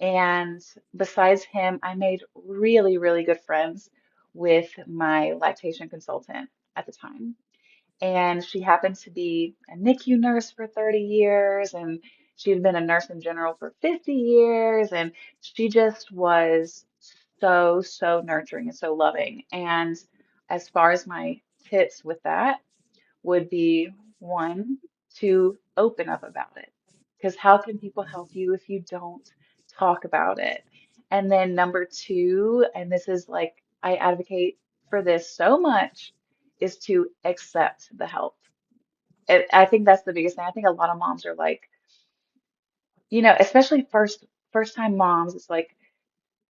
Speaker 2: And besides him, I made really, really good friends with my lactation consultant at the time. And she happened to be a NICU nurse for 30 years, and she had been a nurse in general for 50 years. And she just was so, so nurturing and so loving. And as far as my tips with that, would be one, to open up about it. Because how can people help you if you don't talk about it? And then number two, and this is like, I advocate for this so much, is to accept the help. I think that's the biggest thing. I think a lot of moms are like, especially first time moms, it's like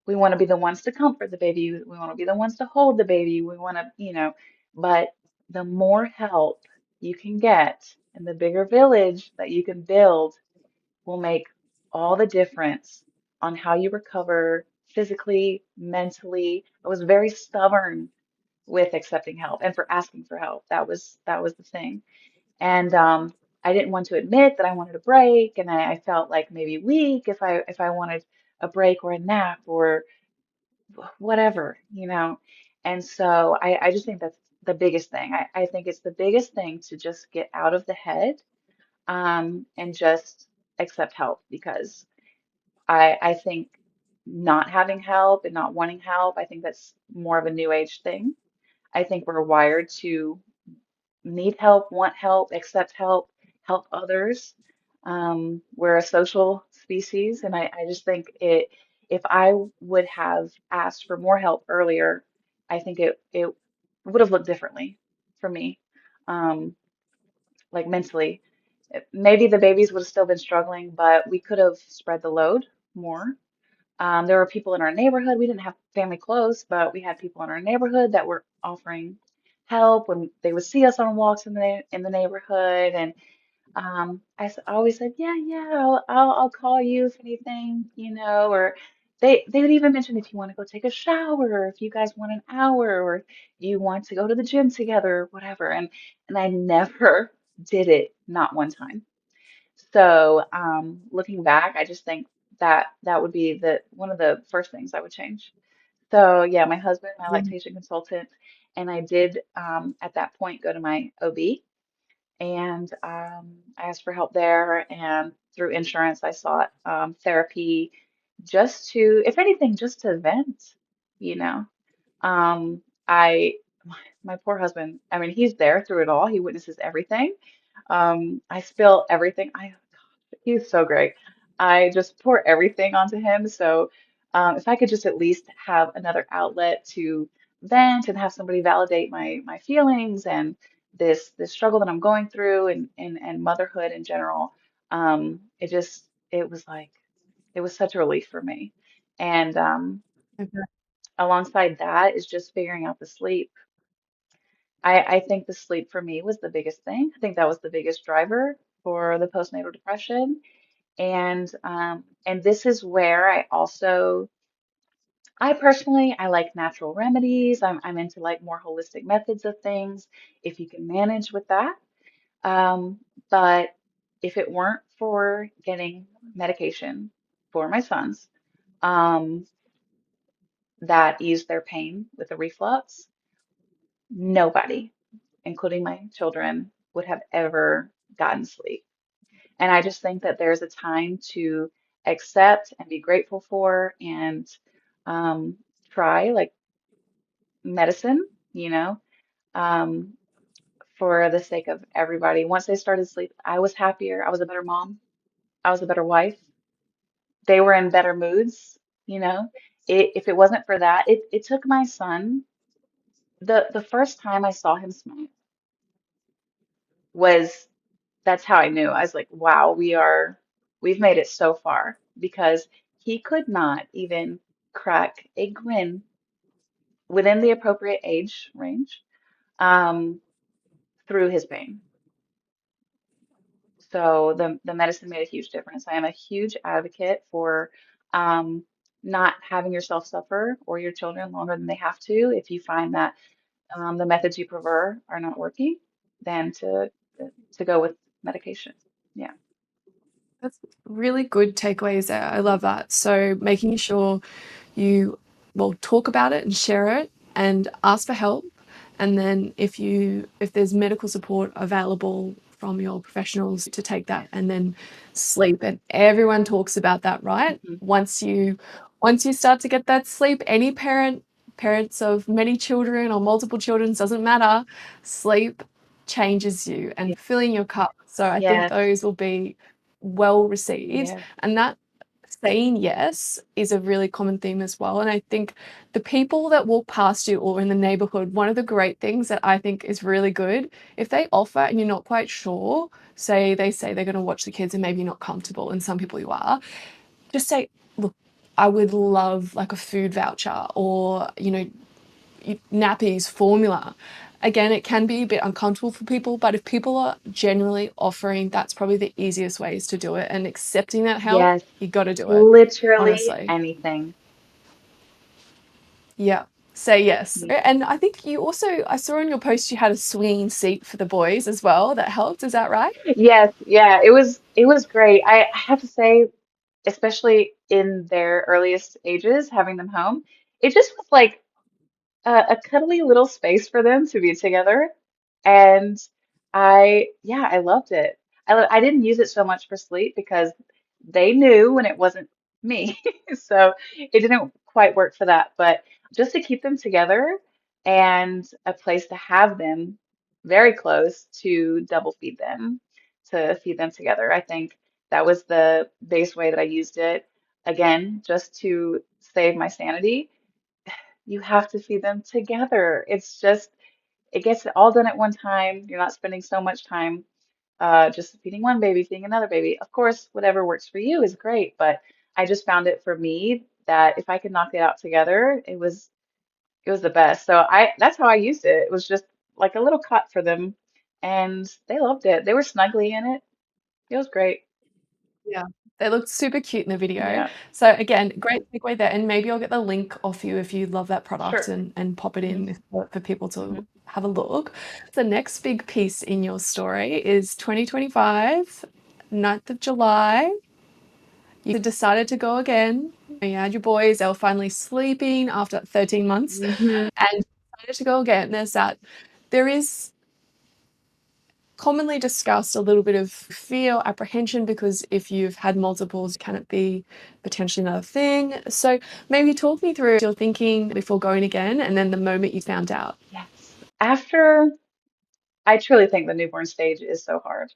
Speaker 2: we want to be the ones to comfort the baby. We want to be the ones to hold the baby. We want to, but the more help you can get and the bigger village that you can build will make all the difference on how you recover physically, mentally. I was very stubborn with accepting help and for asking for help. That was the thing. And I didn't want to admit that I wanted a break, and I felt like maybe weak if I wanted a break or a nap or whatever, you know. And so I just think that's the biggest thing. I think it's the biggest thing to just get out of the head and just accept help because I think not having help and not wanting help, I think that's more of a new age thing. I think we're wired to need help, want help, accept help, help others. We're a social species, and I just think if I would have asked for more help earlier, I think it would have looked differently for me, um, like mentally. Maybe the babies would have still been struggling, but we could have spread the load more. There were people in our neighborhood. We didn't have family close, but we had people in our neighborhood that were offering help when they would see us on walks in the neighborhood. And I always said, yeah, yeah, I'll call you if anything, or they would even mention if you want to go take a shower, or if you guys want an hour, or you want to go to the gym together, or whatever. And I never did it, not one time. So, looking back, I just think that that would be the one of the first things I would change. So, yeah, my husband, my
Speaker 1: Yeah.
Speaker 2: lactation consultant, and I did at that point go to my OB, and I asked for help there. And through insurance, I sought therapy just to, if anything, just to vent, you know. Um, I, my poor husband, I mean, he's there through it all. He witnesses everything. I spill everything. He's so great. I just pour everything onto him. So if I could just at least have another outlet to vent and have somebody validate my feelings and this struggle that I'm going through and motherhood in general, it was like it was such a relief for me. And
Speaker 1: Okay.
Speaker 2: alongside that is just figuring out the sleep. I think the sleep for me was the biggest thing. I think that was the biggest driver for the postnatal depression. And this is where I personally, I like natural remedies. I'm into like more holistic methods of things if you can manage with that. Um, but if it weren't for getting medication for my sons, um, that eased their pain with the reflux, nobody, including my children, would have ever gotten sleep. And I just think that there's a time to accept and be grateful for and um, try like medicine, you know, um, for the sake of everybody. Once they started sleep, I was happier. I was a better mom. I was a better wife. They were in better moods, you know. If it wasn't for that, it took my son, the first time I saw him smile was that's how I knew. I was like, wow, we've made it so far because he could not even crack a grin within the appropriate age range um, through his pain. So the medicine made a huge difference. I am a huge advocate for um, not having yourself suffer or your children longer than they have to. If you find that the methods you prefer are not working, then to go with medication. Yeah.
Speaker 1: That's really good takeaways there. I love that. So making sure you well talk about it and share it and ask for help. And then if there's medical support available from your professionals to take that
Speaker 2: Yes.
Speaker 1: and then sleep. And everyone talks about that, right?
Speaker 2: Hmm.
Speaker 1: Once you start to get that sleep, any parents of many children or multiple children, doesn't matter, sleep changes you
Speaker 2: Yeah.
Speaker 1: and filling your cup. So I think
Speaker 2: Yes.
Speaker 1: those will be well received.
Speaker 2: Yes.
Speaker 1: And that saying yes is a really common theme as well. And I think the people that walk past you or in the neighborhood, one of the great things that I think is really good, if they offer and you're not quite sure, say they're going to watch the kids and maybe you're not comfortable, and some people you are, just say, look, I would love like a food voucher or, nappies, formula. Again, it can be a bit uncomfortable for people, but if people are generally offering, that's probably the easiest ways to do it. And accepting that help,
Speaker 2: Yes.
Speaker 1: you got to do it,
Speaker 2: Literally
Speaker 1: honestly.
Speaker 2: anything.
Speaker 1: Yeah. Say yes.
Speaker 2: Yeah.
Speaker 1: And I think I saw in your post you had a swinging seat for the boys as well. That helped. Is that right?
Speaker 2: Yes. Yeah. It was great. I have to say, especially in their earliest ages, having them home, it just was like a cuddly little space for them to be together. And yeah, I loved it. I didn't use it so much for sleep because they knew when it wasn't me. So it didn't quite work for that. But just to keep them together and a place to have them very close to double feed them, to feed them together, I think that was the base way that I used it. Again, just to save my sanity, you have to feed them together. It's just, it gets it all done at one time. You're not spending so much time just feeding one baby, feeding another baby. Of course, whatever works for you is great, but I just found it for me that if I could knock it out together, it was the best. So that's how I used it. It was just like a little cot for them, and they loved it. They were snugly in it. It was great.
Speaker 1: Yeah. They looked super cute in the video.
Speaker 2: Yeah,
Speaker 1: So again, great segue there. And maybe I'll get the link off you if you love that product
Speaker 2: sure.
Speaker 1: and pop it
Speaker 2: Hmm.
Speaker 1: in for people to
Speaker 2: Hmm.
Speaker 1: have a look. The next big piece in your story is 2025, 9th of July. You decided to go again. You had your boys, they were finally sleeping after 13 months
Speaker 2: Hmm.
Speaker 1: and decided to go again. There is commonly discussed a little bit of fear, apprehension, because if you've had multiples, can it be potentially another thing? So maybe talk me through your thinking before going again and then the moment you found out.
Speaker 2: Yes. After, I truly think the newborn stage is so hard.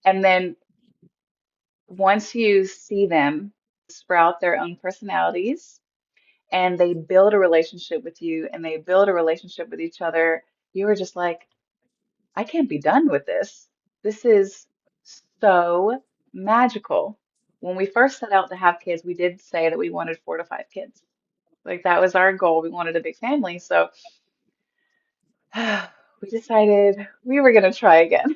Speaker 2: And then once you see them sprout their own personalities and they build a relationship with you and they build a relationship with each other, you are just like, I can't be done with this. This is so magical. When we first set out to have kids, we did say that we wanted 4 to 5 kids. Like that was our goal. We wanted a big family. So we decided we were going to try again.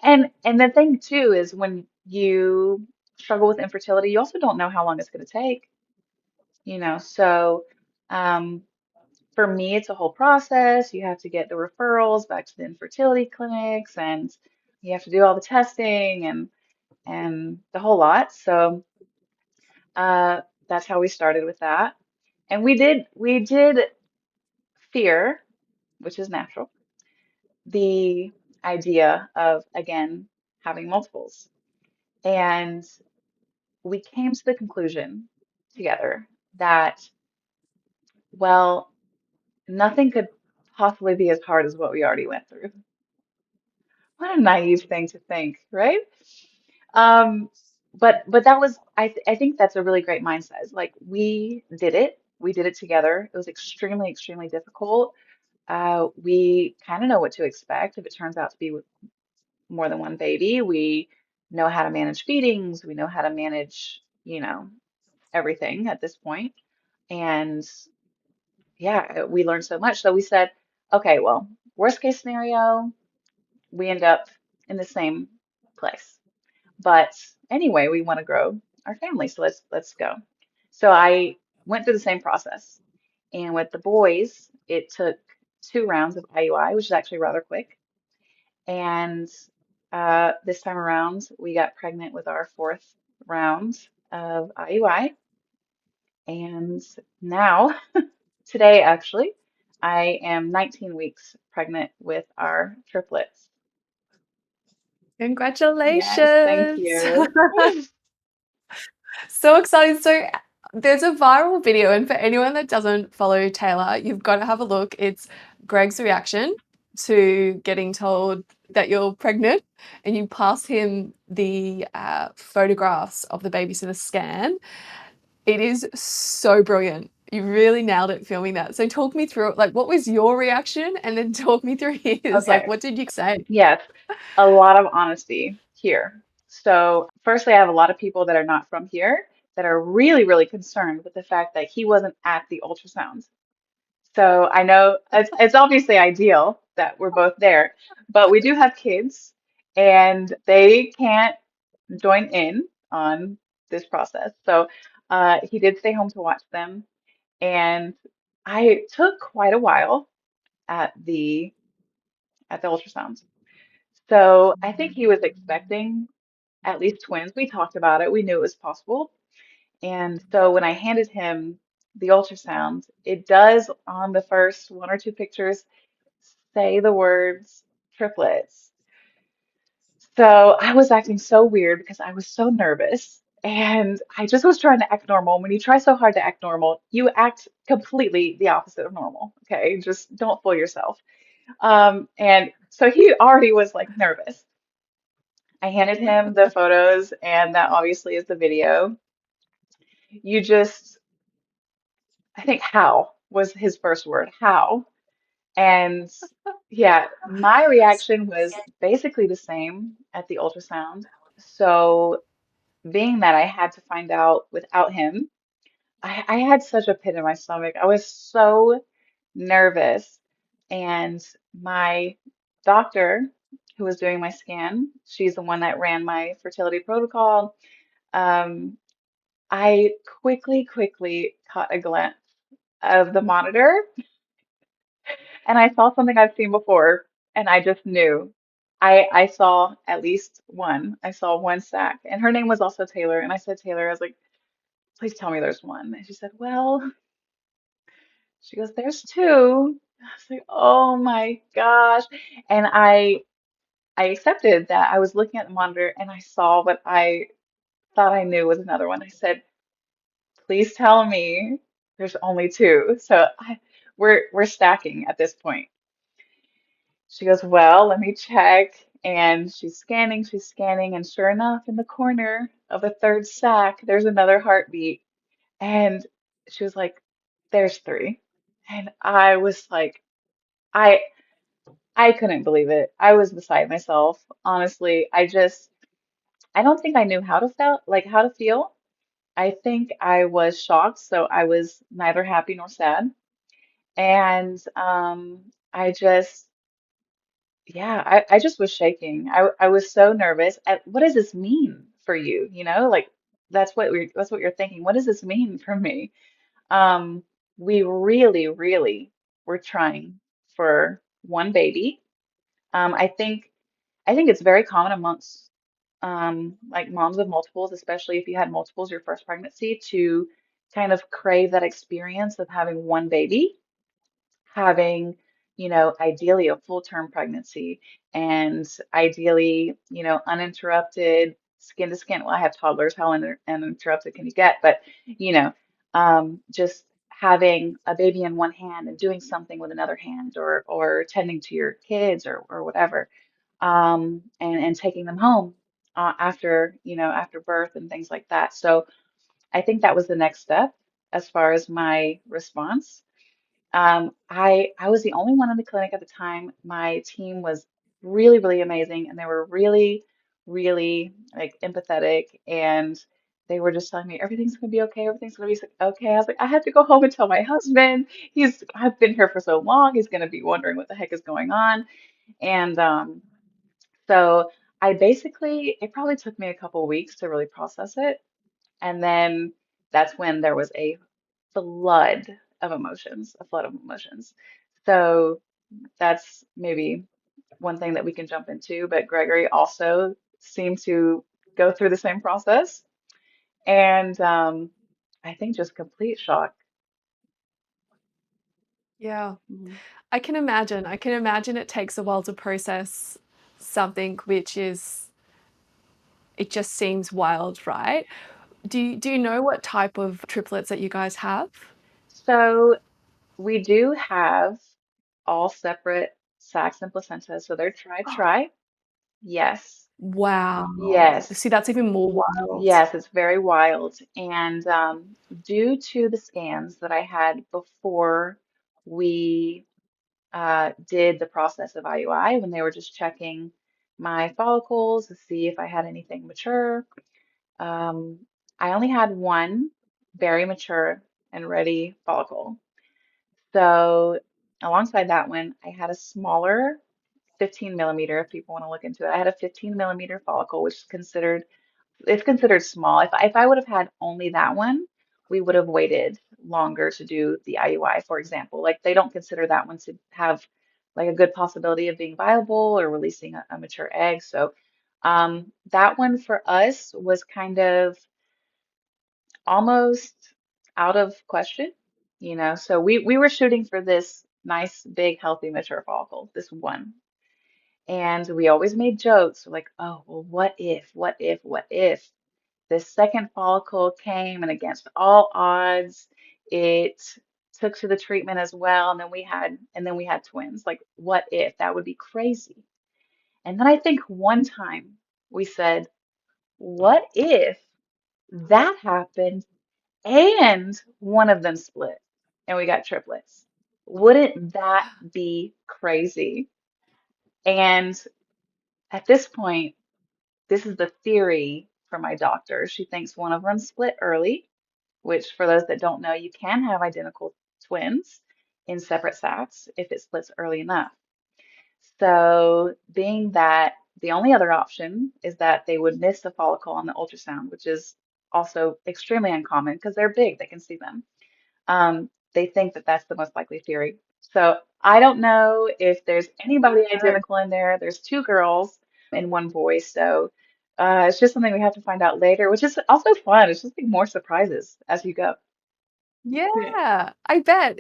Speaker 2: And the thing too is when you struggle with infertility, you also don't know how long it's going to take, you know. So um, for me, it's a whole process. You have to get the referrals back to the infertility clinics, and you have to do all the testing and the whole lot. So uh, that's how we started with that. And we did fear, which is natural, the idea of again having multiples. And we came to the conclusion together that, well, nothing could possibly be as hard as what we already went through. What a naive thing to think, right? Um, but that was I think that's a really great mindset. It's like we did it. We did it together. It was extremely, extremely difficult. We kind of know what to expect if it turns out to be more than one baby. We know how to manage feedings. We know how to manage, everything at this point. And yeah, we learned so much. So we said, okay, well, worst case scenario, we end up in the same place. But anyway, we want to grow our family, so let's go. So I went through the same process. And with the boys, it took 2 rounds of IUI, which is actually rather quick. And this time around, we got pregnant with our fourth round of IUI. And now, today actually, I am 19 weeks pregnant with our triplets. Yes, thank
Speaker 1: Congratulations.
Speaker 2: you.
Speaker 1: So exciting. So there's a viral video, and for anyone that doesn't follow Taylor, you've got to have a look. It's Greg's reaction to getting told that you're pregnant, and you pass him the photographs of the babysitter scan. It is so brilliant. You really nailed it filming that. So talk me through it. Like, what was your reaction? And then talk me through his. Like,
Speaker 2: Okay.
Speaker 1: what did you say?
Speaker 2: Yes, a lot of honesty here. So, firstly, I have a lot of people that are not from here that are really, really concerned with the fact that he wasn't at the ultrasound. So, I know it's obviously ideal that we're both there, but we do have kids and they can't join in on this process. So, he did stay home to watch them, and I took quite a while at the ultrasound. So I think he was expecting at least twins. We talked about it. We knew it was possible. And so when I handed him the ultrasound, it does on the first one or two pictures say the words triplets. So I was acting so weird because I was so nervous and I just was trying to act normal. When you try so hard to act normal, you act completely the opposite of normal. Okay, just don't fool yourself. And so he already was like nervous. I handed him the photos, and that obviously is the video. You just, I think, how was his first word, how. And yeah, my reaction was basically the same at the ultrasound. So, being that I had to find out without him, I had such a pit in my stomach. I was so nervous. And my doctor, who was doing my scan, she's the one that ran my fertility protocol. Um, I quickly caught a glimpse of the monitor and I saw something I've seen before and I just knew. I saw at least one. I saw one sack and her name was also Taylor. And I said, Taylor, I was like, please tell me there's one. And she said, well, she goes, there's two. I was like, oh my gosh. And I accepted that I was looking at the monitor and I saw what I thought I knew was another one. I said, please tell me there's only two. So we're stacking at this point. She goes, well, let me check. And she's scanning, and sure enough, in the corner of the third sack, there's another heartbeat. And she was like, there's three. And I was like, I I couldn't believe it. I was beside myself. Honestly, I don't think I knew how to feel. I think I was shocked, so I was neither happy nor sad. And I just, yeah, I just was shaking. I was so nervous. What does this mean for you? Like that's what you're thinking. What does this mean for me? Um, we really, really were trying for one baby. I think it's very common amongst like moms of multiples, especially if you had multiples your first pregnancy, to kind of crave that experience of having one baby, having, ideally a full-term pregnancy and ideally, uninterrupted skin to skin. Well, I have toddlers, how uninterrupted can you get? But, just having a baby in one hand and doing something with another hand or tending to your kids or whatever. and taking them home after, after birth and things like that. So I think that was the next step as far as my response. I was the only one in the clinic at the time. My team was really, really amazing, and they were really, really like empathetic, and they were just telling me everything's gonna be okay, everything's gonna be okay. I was like, I have to go home and tell my husband. I've been here for so long. He's gonna be wondering what the heck is going on. And so I basically, it probably took me a couple weeks to really process it. And then that's when there was a flood a flood of emotions. So that's maybe one thing that we can jump into. But Gregory also seemed to go through the same process. And I think just complete shock.
Speaker 1: Yeah.
Speaker 2: Mhm.
Speaker 1: I can imagine it takes a while to process something which is, it just seems wild, right? Do you know what type of triplets that you guys have?
Speaker 2: So we do have all separate sacs and placentas. So they're tri-tri. Yes.
Speaker 1: Wow.
Speaker 2: Yes.
Speaker 1: See, that's even more wild.
Speaker 2: Yes, it's very wild. And due to the scans that I had before we did the process of IUI, when they were just checking my follicles to see if I had anything mature, um, I only had one very mature and ready follicle. So alongside that one, I had a smaller 15 millimeter, if people want to look into it. I had a 15 millimeter follicle, which is considered it's considered small. If I would have had only that one, we would have waited longer to do the IUI, for example. Like they don't consider that one to have like a good possibility of being viable or releasing a mature egg. So that one for us was kind of almost out of question, So we were shooting for this nice, big, healthy, mature follicle, this one. And we always made jokes like, oh, well, what if this second follicle came and against all odds, it took to the treatment as well, and then we had twins. Like, what if? That would be crazy. And then I think one time we said, what if that happened and one of them split and we got triplets? Wouldn't that be crazy? And at this point, this is the theory from my doctor. She thinks one of them split early, which for those that don't know, you can have identical twins in separate sacs if it splits early enough. So, being that the only other option is that they would miss the follicle on the ultrasound, which is also extremely uncommon because they're big, they can see them. They think that that's the most likely theory. So, I don't know if there's anybody identical in there. There's two girls and one boy. So, it's just something we have to find out later, which is also fun. It's just like more surprises as you go. Yeah.
Speaker 1: Yeah, I bet.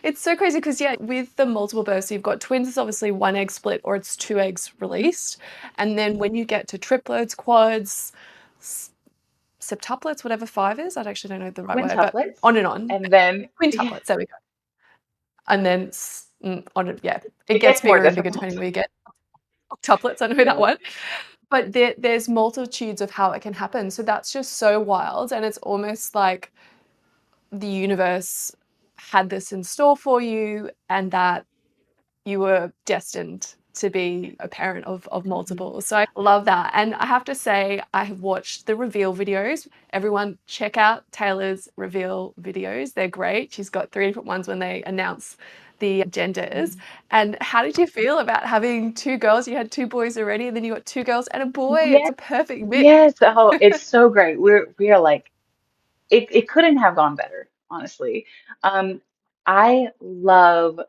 Speaker 1: It's so crazy because yeah, with the multiple births, you've got twins, it's obviously one egg split or it's two eggs
Speaker 2: Mhm.
Speaker 1: released. And then when you get to triplets, quads, s- septuplets, whatever five is, I actually don't know the right word, but
Speaker 2: Quintuplets,
Speaker 1: on and on.
Speaker 2: and then yeah,
Speaker 1: Quintuplets, there we go. And then on it, yeah, it
Speaker 2: it
Speaker 1: gets
Speaker 2: gets more
Speaker 1: bigger and bigger
Speaker 2: difficult.
Speaker 1: depending where you get. Octuplets, I know that
Speaker 2: Yeah.
Speaker 1: one. But there's multitudes of how it can happen. So that's just so wild. And it's almost like the universe had this in store for you and that you were destined to be a parent of
Speaker 2: Mhm.
Speaker 1: multiple. So I love that. And I have to say, I have watched the reveal videos. Everyone check out Taylor's reveal videos. They're great. She's got three different ones when they announce the genders.
Speaker 2: Mhm.
Speaker 1: And how did you feel about having two girls? You had two boys already, and then you got two girls and a boy. It's
Speaker 2: Yes,
Speaker 1: a perfect mix.
Speaker 2: yes. Oh, it's so great. We are like it couldn't have gone better, honestly. Um, I love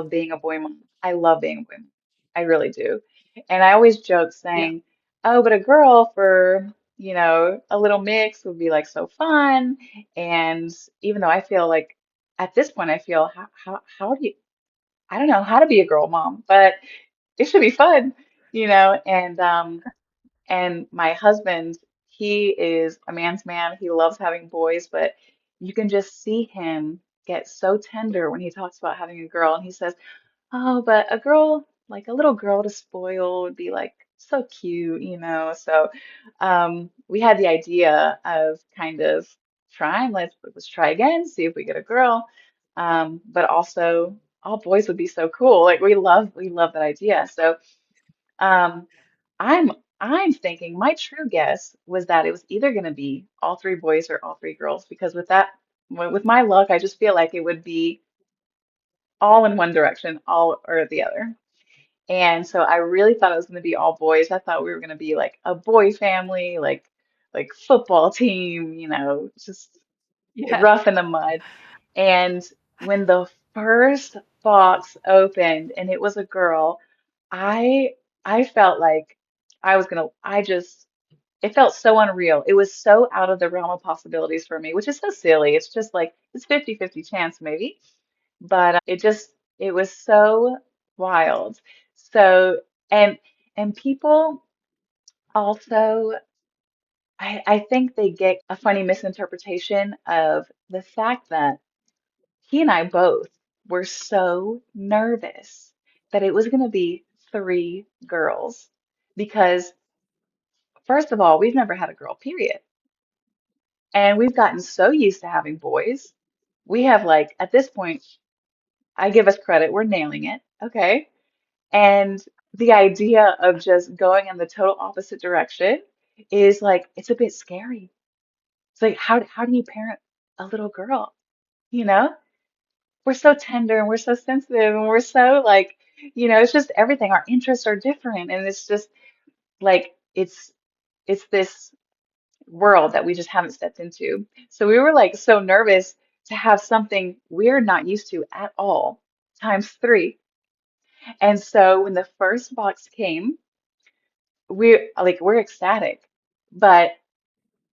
Speaker 2: being a boy mom. I love being a boy mom. I really do. And I always joke
Speaker 1: Yeah.
Speaker 2: saying, "Oh, but a girl for, a little mix would be like so fun." And even though I feel like at this point I feel how do you I don't know how to be a girl mom, but it should be fun, and my husband, he is a man's man. He loves having boys, but you can just see him get so tender when he talks about having a girl. And he says, "Oh, but a girl." like a little girl to spoil would be like so cute, you know. So we had the idea of kind of trying, let's try again, see if we get a girl. But also all boys would be so cool. Like we love that idea. So um I'm I'm thinking my true guess was that it was either going to be all three boys or all three girls because with my luck, I just feel like it would be all in one direction, all or the other. And so I really thought it was going to be all boys. I thought we were going to be like a boy family, like football team, you know, just
Speaker 1: Yeah.
Speaker 2: rough in the mud. And when the first box opened and it was a girl, I I felt like I was gonna I just it felt so unreal. It was so out of the realm of possibilities for me, which is so silly. It's just like it's 50-50 chance maybe, but it was so wild. So and and people also I think they get a funny misinterpretation of the fact that he and I both were so nervous that it was going to be three girls because first of all, we've never had a girl, period. And we've gotten so used to having boys. We have like at this point, I give us credit, we're nailing it. Okay. And the idea of just going in the total opposite direction is like it's a bit scary. It's like how do you parent a little girl? You know? We're so tender and we're so sensitive and we're so like, you know, it's just everything. Our interests are different and it's just like it's this world that we just haven't stepped into. So we were like so nervous to have something we're not used to at all, times three. And so when the first box came, we're ecstatic, but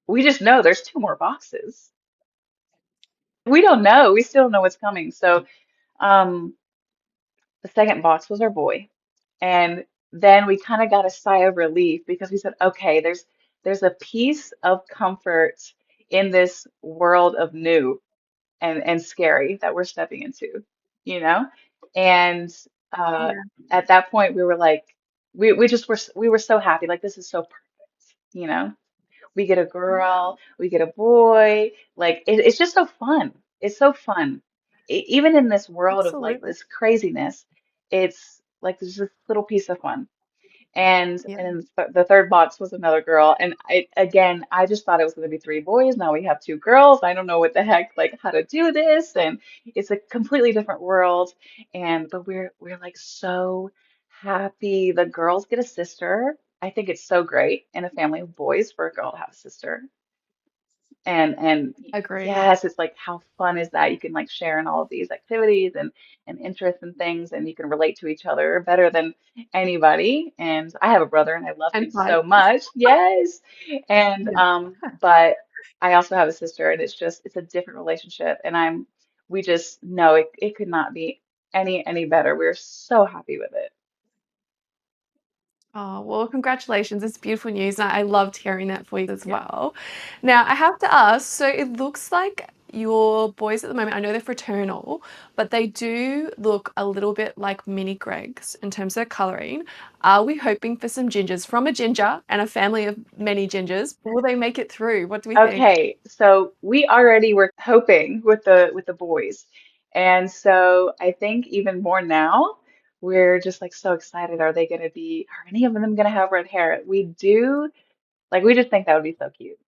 Speaker 2: we just know there's two more boxes. We don't know. We still don't know what's coming. So um the second box was our boy. And then we kind of got a sigh of relief because we said, okay, there's a piece of comfort in this world of new and scary that we're stepping into, you know? And uh
Speaker 1: Yeah.
Speaker 2: at that point we were like we were so happy, like this is so perfect, you know? We get a girl, we get a boy. Like it's just so fun. It's so fun. Even in this world of like
Speaker 1: Absolutely.
Speaker 2: this craziness, it's like there's this little piece of fun.
Speaker 1: Yeah.
Speaker 2: And then the third box was another girl. And I just thought it was going to be three boys. Now we have two girls. I don't know what the heck, like how to do this. And it's a completely different world. And but we're like so happy. The girls get a sister. I think it's so great in a family of boys for a girl to have a sister. And
Speaker 1: Agreed.
Speaker 2: yes, it's like how fun is that? You can like share in all of these activities and interests and things, and you can relate to each other better than anybody. And I have a brother, and I love him
Speaker 1: And fun.
Speaker 2: so much. Yes, and
Speaker 1: Yeah.
Speaker 2: but I also have a sister, and it's a different relationship, and we just know it could not be any better. We're so happy with it.
Speaker 1: Oh, well, congratulations. It's beautiful news. And I loved hearing that for you as
Speaker 2: Yeah.
Speaker 1: well. Now, I have to ask, so it looks like your boys at the moment, I know they're fraternal, but they do look a little bit like mini Gregs in terms of their coloring. Are we hoping for some gingers from a ginger and a family of many gingers? Will they make it through? What do we think?
Speaker 2: Okay, so we already were hoping with the boys. And so I think even more now, we're just like so excited. Are any of them gonna have red hair? We do, like we just think that would be so cute.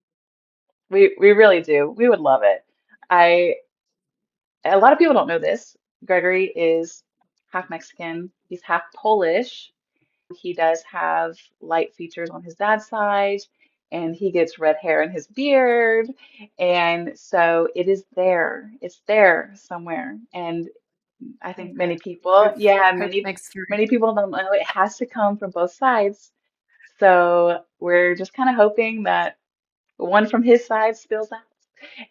Speaker 2: We really do. We would love it. I A lot of people don't know this. Gregory is half Mexican, he's half Polish. He does have light features on his dad's side, and he gets red hair in his beard. And so it is there. It's there somewhere. And I think many
Speaker 1: Okay.
Speaker 2: people, yeah,
Speaker 1: Hope it makes through.
Speaker 2: many people don't know it has to come from both sides. So we're just kind of hoping that one from his side spills out.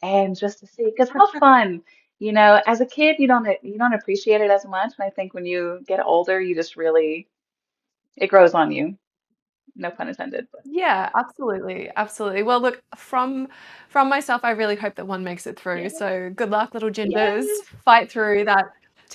Speaker 2: And just to see, because how fun, you know, as a kid, you don't appreciate it as much. And I think when you get older, you just really, it grows on you. No pun intended, but
Speaker 1: Yeah, absolutely, absolutely. Well, look, from myself, I really hope that one makes it through.
Speaker 2: yeah.
Speaker 1: So good luck, little gingers.
Speaker 2: Yes.
Speaker 1: Fight through that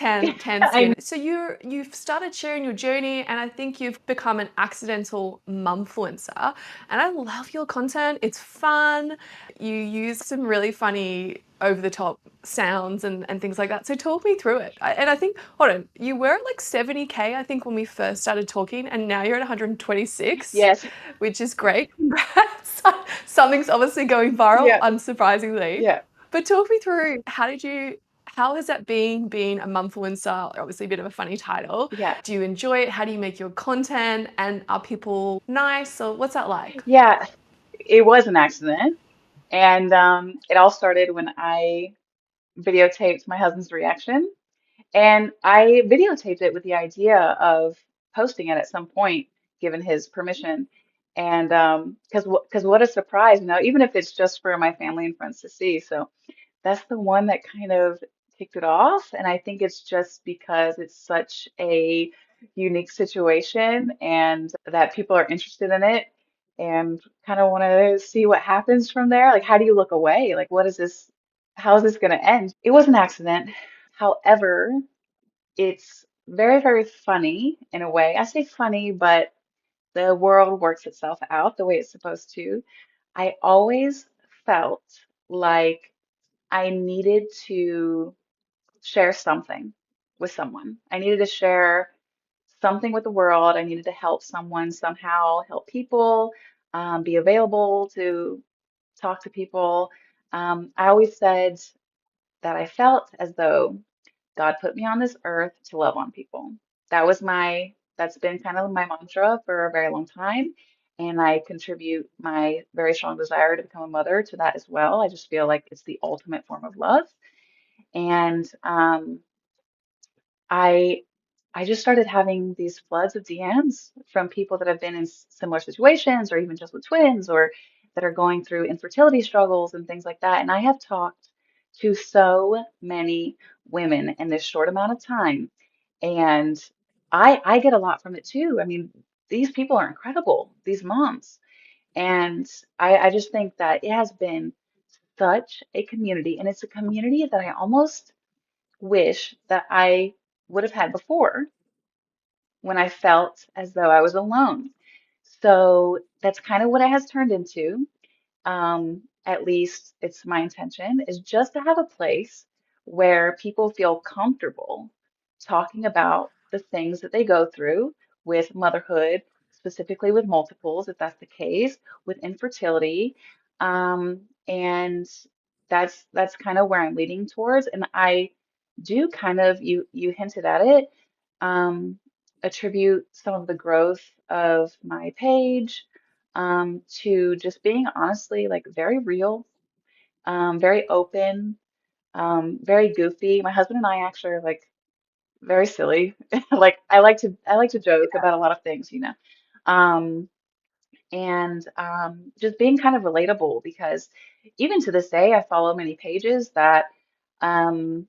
Speaker 1: tan
Speaker 2: I
Speaker 1: skin. So you've started sharing your journey, and I think you've become an accidental mumfluencer. And I love your content. It's fun. You use some really funny over the top sounds and things like that. So talk me through it. And I think, hold on, you were at like 70K, I think, when we first started talking, and now you're at 126,
Speaker 2: yes,
Speaker 1: which is great. Congrats. Something's obviously going viral,
Speaker 2: yeah,
Speaker 1: unsurprisingly.
Speaker 2: yeah,
Speaker 1: But talk me through, how has that been being a mumfluencer? Obviously a bit of a funny title.
Speaker 2: yeah,
Speaker 1: Do you enjoy it? How do you make your content? And are people nice, or what's that like?
Speaker 2: yeah. It was an accident, and it all started when I videotaped my husband's reaction. And I videotaped it with the idea of posting it at some point, given his permission. And because what a surprise, even if it's just for my family and friends to see. So that's the one that kind of kicked it off. And I think it's just because it's such a unique situation and that people are interested in it and kind of want to see what happens from there. Like, how do you look away? Like, what is this? How is this going to end? It was an accident. However, it's very, very funny in a way. I say funny, but the world works itself out the way it's supposed to. I always felt like I needed to share something with someone. I needed to share something with the world. I needed to help someone somehow, help people, be available to talk to people. I always said that I felt as though God put me on this earth to love on people. That's been kind of my mantra for a very long time. And I contribute my very strong desire to become a mother to that as well. I just feel like it's the ultimate form of love. And I I just started having these floods of DMs from people that have been in similar situations or even just with twins or that are going through infertility struggles and things like that. And I have talked to so many women in this short amount of time. And I get a lot from it too. I mean, these people are incredible, these moms. And I just think that it has been such a community, and it's a community that I almost wish that I would have had before when I felt as though I was alone. So that's kind of what it has turned into. At least it's my intention, is just to have a place where people feel comfortable talking about the things that they go through with motherhood, specifically with multiples, if that's the case, with infertility. And that's kind of where I'm leading towards. And I do kind of, you hinted at it, um, attribute some of the growth of my page to just being honestly like very real, very open, very goofy. My husband and I actually are like very silly. Like I like to joke about a lot of things. Um, and just being kind of relatable because even to this day I follow many pages that um,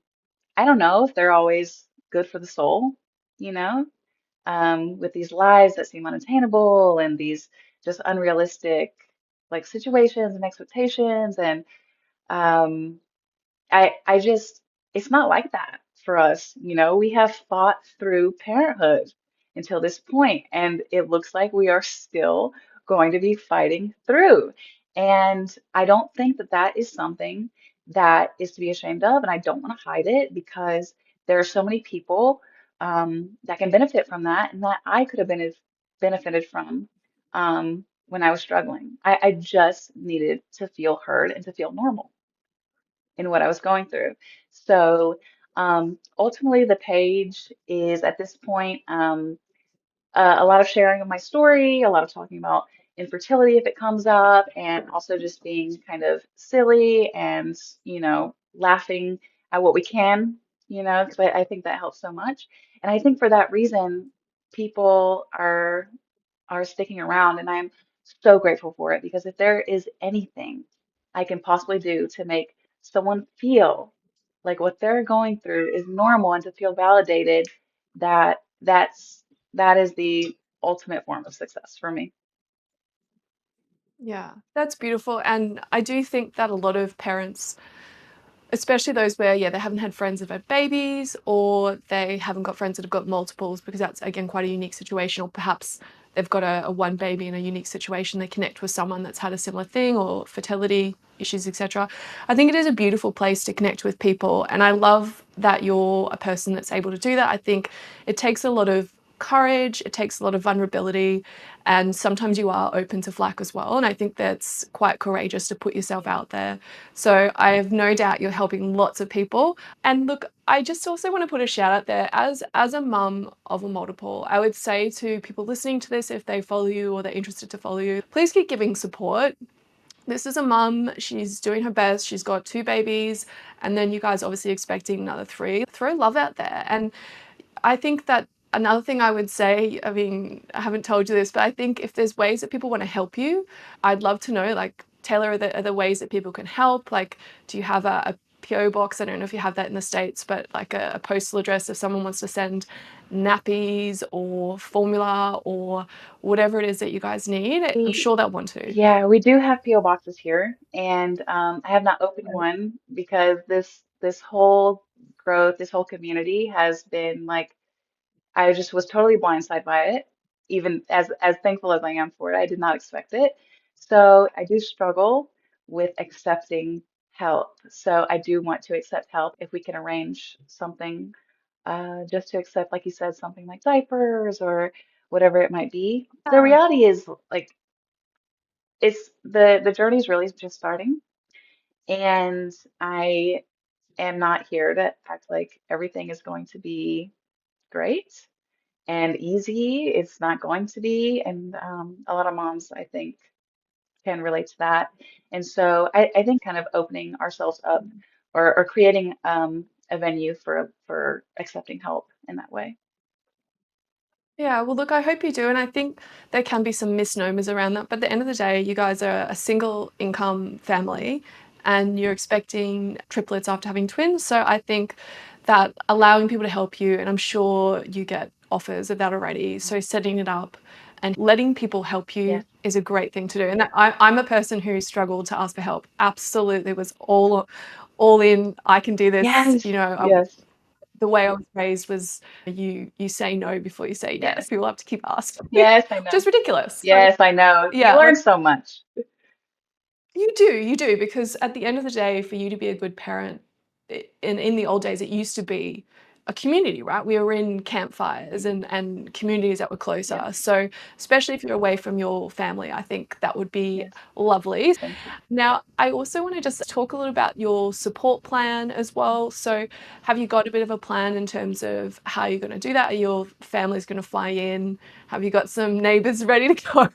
Speaker 2: I don't know if they're always good for the soul, you know, with these lives that seem unattainable and these just unrealistic like situations and expectations and um I just it's not like that for us, we have fought through parenthood until this point and it looks like we are still going to be fighting through. And I don't think that that is something that is to be ashamed of, and I don't want to hide it because there are so many people that can benefit from that and that I could have benefited from when I was struggling. I just needed to feel heard and to feel normal in what I was going through. So ultimately, the page is at this point a lot of sharing of my story, a lot of talking about infertility if it comes up, and also just being kind of silly and, laughing at what we can, because I think that helps so much. And I think for that reason, people are sticking around, and I'm so grateful for it because if there is anything I can possibly do to make someone feel like what they're going through is normal and to feel validated, that is the ultimate form of success for me.
Speaker 1: Yeah, that's beautiful. And I do think that a lot of parents especially those where, yeah, they haven't had friends that have had babies, or they haven't got friends that have got multiples, because that's, again, quite a unique situation. Or perhaps they've got a one baby in a unique situation. They connect with someone that's had a similar thing, or fertility issues, etc. I think it is a beautiful place to connect with people. And I love that you're a person that's able to do that. I think it takes a lot of courage, it takes a lot of vulnerability, and sometimes you are open to flack as well. And I think that's quite courageous to put yourself out there. So I have no doubt you're helping lots of people. And look, I just also want to put a shout out there as a mum of a multiple. I would say to people listening to this, if they follow you or they're interested to follow you, please keep giving support. This is a mum, she's doing her best, she's got two babies, and then you guys obviously expecting another three. Throw love out there. And I think that another thing I would say, I mean, I haven't told you this, but I think if there's ways that people want to help you, I'd love to know, like, Taylor, are the ways that people can help? Like, do you have a PO box? I don't know if you have that in the States, but like a postal address if someone wants to send nappies or formula or whatever it is that you guys need. I'm
Speaker 2: We,
Speaker 1: sure they'll want to.
Speaker 2: yeah, we do have PO boxes here, and I have not opened one because this whole growth, this whole community has been like I just was totally blindsided by it, even as thankful as I am for it. I did not expect it. So I do struggle with accepting help. So I do want to accept help if we can arrange something just to accept, like you said, something like diapers or whatever it might be. The
Speaker 1: Yeah.
Speaker 2: reality is like it's the journey is really just starting, and I am not here to act like everything is going to be great and easy. It's not going to be. And a lot of moms, I think, can relate to that. And so I think kind of opening ourselves up or creating a venue for accepting help in that way.
Speaker 1: Yeah, well, look, I hope you do. And I think there can be some misnomers around that. But at the end of the day, you guys are a single income family and you're expecting triplets after having twins. So I think that allowing people to help you, and I'm sure you get offers of that already. So setting it up and letting people help you
Speaker 2: Yes.
Speaker 1: is a great thing to do. And I'm a person who struggled to ask for help. Absolutely was all in. I can do this.
Speaker 2: Yes. Yes.
Speaker 1: The way I was raised was you say no before you say yes.
Speaker 2: Yes.
Speaker 1: People have to keep asking,
Speaker 2: Yes, I
Speaker 1: which
Speaker 2: know.
Speaker 1: is ridiculous. So
Speaker 2: Yes, I know. You
Speaker 1: yeah,
Speaker 2: learn
Speaker 1: like
Speaker 2: so much.
Speaker 1: you do, because at the end of the day, for you to be a good parent, in the old days, it used to be a community, right? We were in campfires and communities that were closer.
Speaker 2: Yes.
Speaker 1: So especially if you're away from your family, I think that would be
Speaker 2: Yes.
Speaker 1: lovely.
Speaker 2: Thank you.
Speaker 1: Now, I also want to just talk a little about your support plan as well. So, have you got a bit of a plan in terms of how you're going to do that? Are your family's going to fly in? Have you got some neighbors ready to go?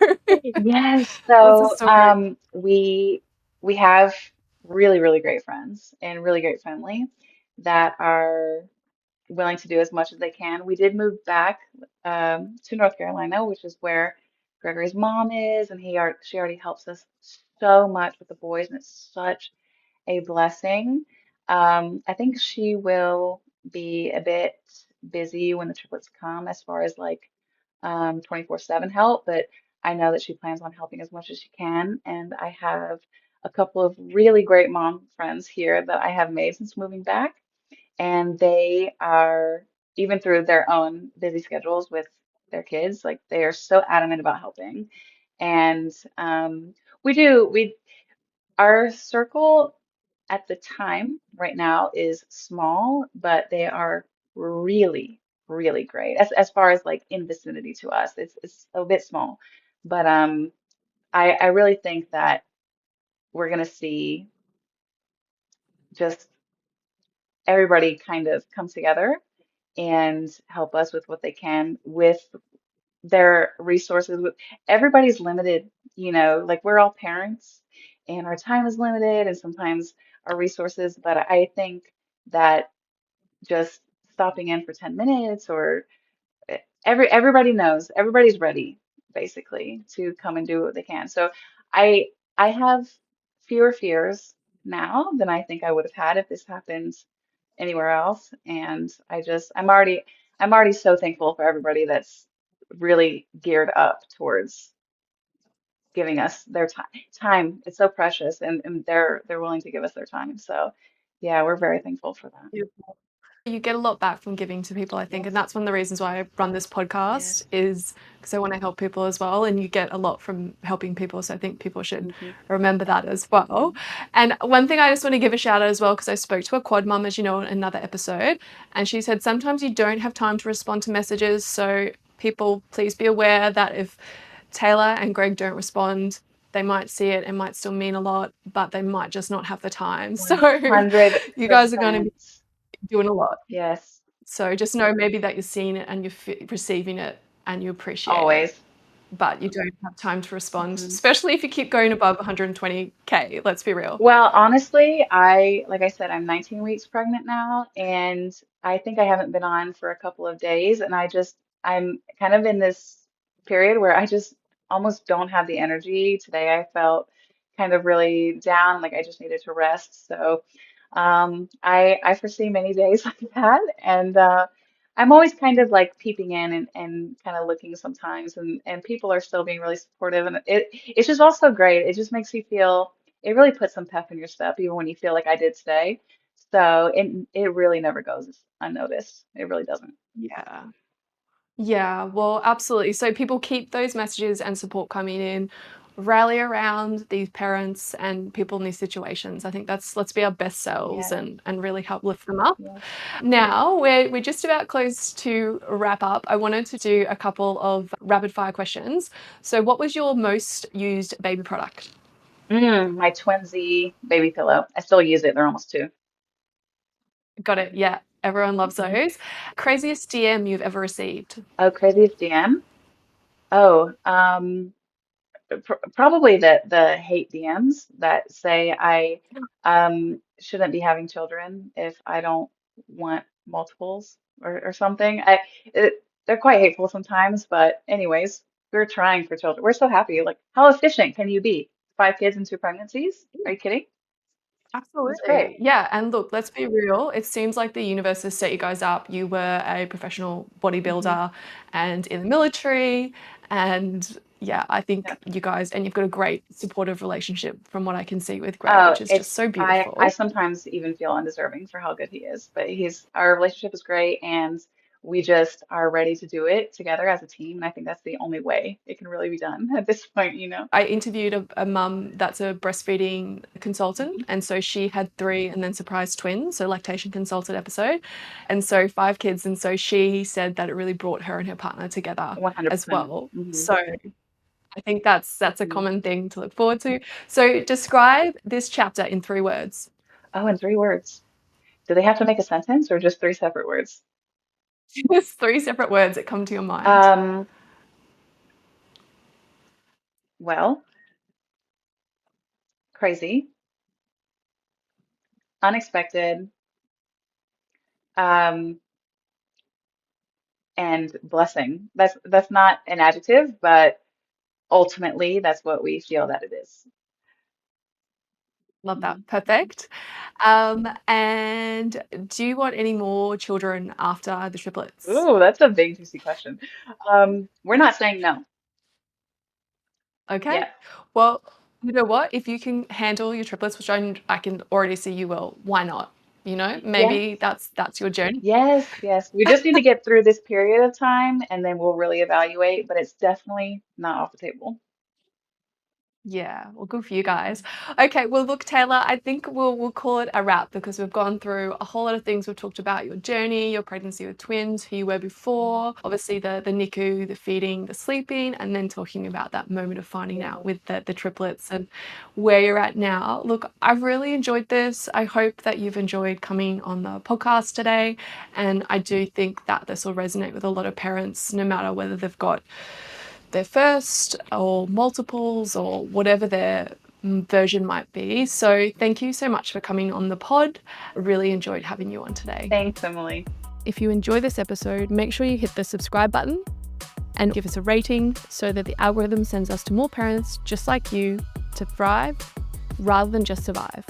Speaker 2: Yes,
Speaker 1: What's the
Speaker 2: so
Speaker 1: story?
Speaker 2: we have really, really great friends and really great family that are willing to do as much as they can. We did move back to North Carolina, which is where Gregory's mom is, and she already helps us so much with the boys, and it's such a blessing. I think she will be a bit busy when the triplets come as far as like 24/7 help, but I know that she plans on helping as much as she can. And I have a couple of really great mom friends here that I have made since moving back, and they are, even through their own busy schedules with their kids, like they are so adamant about helping. And we our circle at the time right now is small, but they are really, really great. As far as like in vicinity to us, it's a bit small. But I really think that we're gonna see just everybody kind of come together and help us with what they can with their resources. Everybody's limited, like we're all parents and our time is limited and sometimes our resources, but I think that just stopping in for 10 minutes or everybody knows, everybody's ready basically to come and do what they can. So I I have fewer fears now than I think I would have had if this happened anywhere else. And I'm already so thankful for everybody that's really geared up towards giving us their time. Time, it's so precious, and they're willing to give us their time. So Yeah, we're very thankful for that.
Speaker 1: You get a lot back from giving to people, I think, and
Speaker 2: Yes.
Speaker 1: that's one of the reasons why I run this podcast,
Speaker 2: Yes.
Speaker 1: is because I want to help people as well, and you get a lot from helping people, so I think people should
Speaker 2: Hmm.
Speaker 1: remember that as well. And one thing I just want to give a shout out as well, because I spoke to a quad mum, as you know, in another episode, and she said sometimes you don't have time to respond to messages, so people, please be aware that if Taylor and Greg don't respond, they might see it and might still mean a lot, but they might just not have the time. So you guys are going to be
Speaker 2: 100%.
Speaker 1: doing a lot.
Speaker 2: Yes.
Speaker 1: So just know maybe that you're seeing it and you're receiving it and you appreciate it,
Speaker 2: Always.
Speaker 1: but you don't have time to respond,
Speaker 2: Mhm.
Speaker 1: especially if you keep going above 120K. Let's be real.
Speaker 2: Well, honestly, like I said, I'm 19 weeks pregnant now, and I think I haven't been on for a couple of days, and I'm kind of in this period where I just almost don't have the energy. Today I felt kind of really down, like I just needed to rest. So, I foresee many days like that, and I'm always kind of like peeping in and kind of looking sometimes, and people are still being really supportive, and it's just also great. It just makes you feel. It really puts some pep in your step, even when you feel like I did today. So it really never goes unnoticed. It really doesn't.
Speaker 1: Yeah. Yeah, well, absolutely. So people keep those messages and support coming in, rally around these parents and people in these situations. I think let's be our best selves
Speaker 2: Yeah.
Speaker 1: and really help lift them up.
Speaker 2: Yes.
Speaker 1: Now we're just about close to wrap up. I wanted to do a couple of rapid fire questions. So what was your most used baby product?
Speaker 2: My Twinsy baby pillow. I still use it. They're almost two.
Speaker 1: Got it. Yeah. Everyone loves
Speaker 2: Hmm.
Speaker 1: those. Craziest DM you've ever received?
Speaker 2: Oh, craziest DM. Oh, probably the hate DMs that say I shouldn't be having children if I don't want multiples or something. They're quite hateful sometimes, but anyways, we're trying for children. We're so happy. Like, how efficient can you be? 5 kids and 2 pregnancies? Are you kidding? That's great.
Speaker 1: Absolutely. Yeah. And look, let's be real. It seems like the universe has set you guys up. You were a professional
Speaker 2: Hmm.
Speaker 1: bodybuilder and in the military. And yeah, I think
Speaker 2: Yep.
Speaker 1: you guys, and you've got a great supportive relationship from what I can see with Greg,
Speaker 2: Oh,
Speaker 1: which is just so
Speaker 2: I
Speaker 1: beautiful.
Speaker 2: sometimes even feel undeserving for how good he is, but our relationship is great, and we just are ready to do it together as a team. And I think that's the only way it can really be done at this point.
Speaker 1: I interviewed a mum that's a breastfeeding consultant.
Speaker 2: Mhm.
Speaker 1: And so she had 3 and then surprise twins, so lactation consultant episode. And so 5 kids. And so she said that it really brought her and her partner together as
Speaker 2: 100%.
Speaker 1: well.
Speaker 2: Hmm.
Speaker 1: So I think that's a
Speaker 2: Hmm.
Speaker 1: common thing to look forward to. So describe this chapter in 3 words.
Speaker 2: Oh, in 3 words. Do they have to make a sentence or just three separate words?
Speaker 1: Just 3 separate words that come to your mind.
Speaker 2: Um, well, crazy, unexpected, um, and blessing. That's not an adjective, but ultimately that's what we feel that it is.
Speaker 1: Love that.
Speaker 2: Mhm.
Speaker 1: Perfect. And do you want any more children after the triplets?
Speaker 2: Ooh, that's a big, juicy question. We're not saying no
Speaker 1: Okay.
Speaker 2: yet.
Speaker 1: Well, you know what? If you can handle your triplets, which I can already see you will, why not? You know,
Speaker 2: Yes,
Speaker 1: maybe that's your journey.
Speaker 2: yes, yes. We just need to get through this period of time and then we'll really evaluate, but it's definitely not off the table.
Speaker 1: Yeah, well, good for you guys. Okay, well, look, Taylor, I think we'll call it a wrap because we've gone through a whole lot of things. We've talked about your journey, your pregnancy with twins, who you were before, obviously the NICU, the feeding, the sleeping, and then talking about that moment of finding out
Speaker 2: Yeah.
Speaker 1: with the triplets and where you're at now. Look, I've really enjoyed this. I hope that you've enjoyed coming on the podcast today, and I do think that this will resonate with a lot of parents, no matter whether they've got their first or multiples or whatever their version might be. So thank you so much for coming on the pod. I really enjoyed having you on today.
Speaker 2: Thanks, Emily.
Speaker 1: If you enjoy this episode, make sure you hit the subscribe button and give us a rating so that the algorithm sends us to more parents just like you to thrive rather than just survive.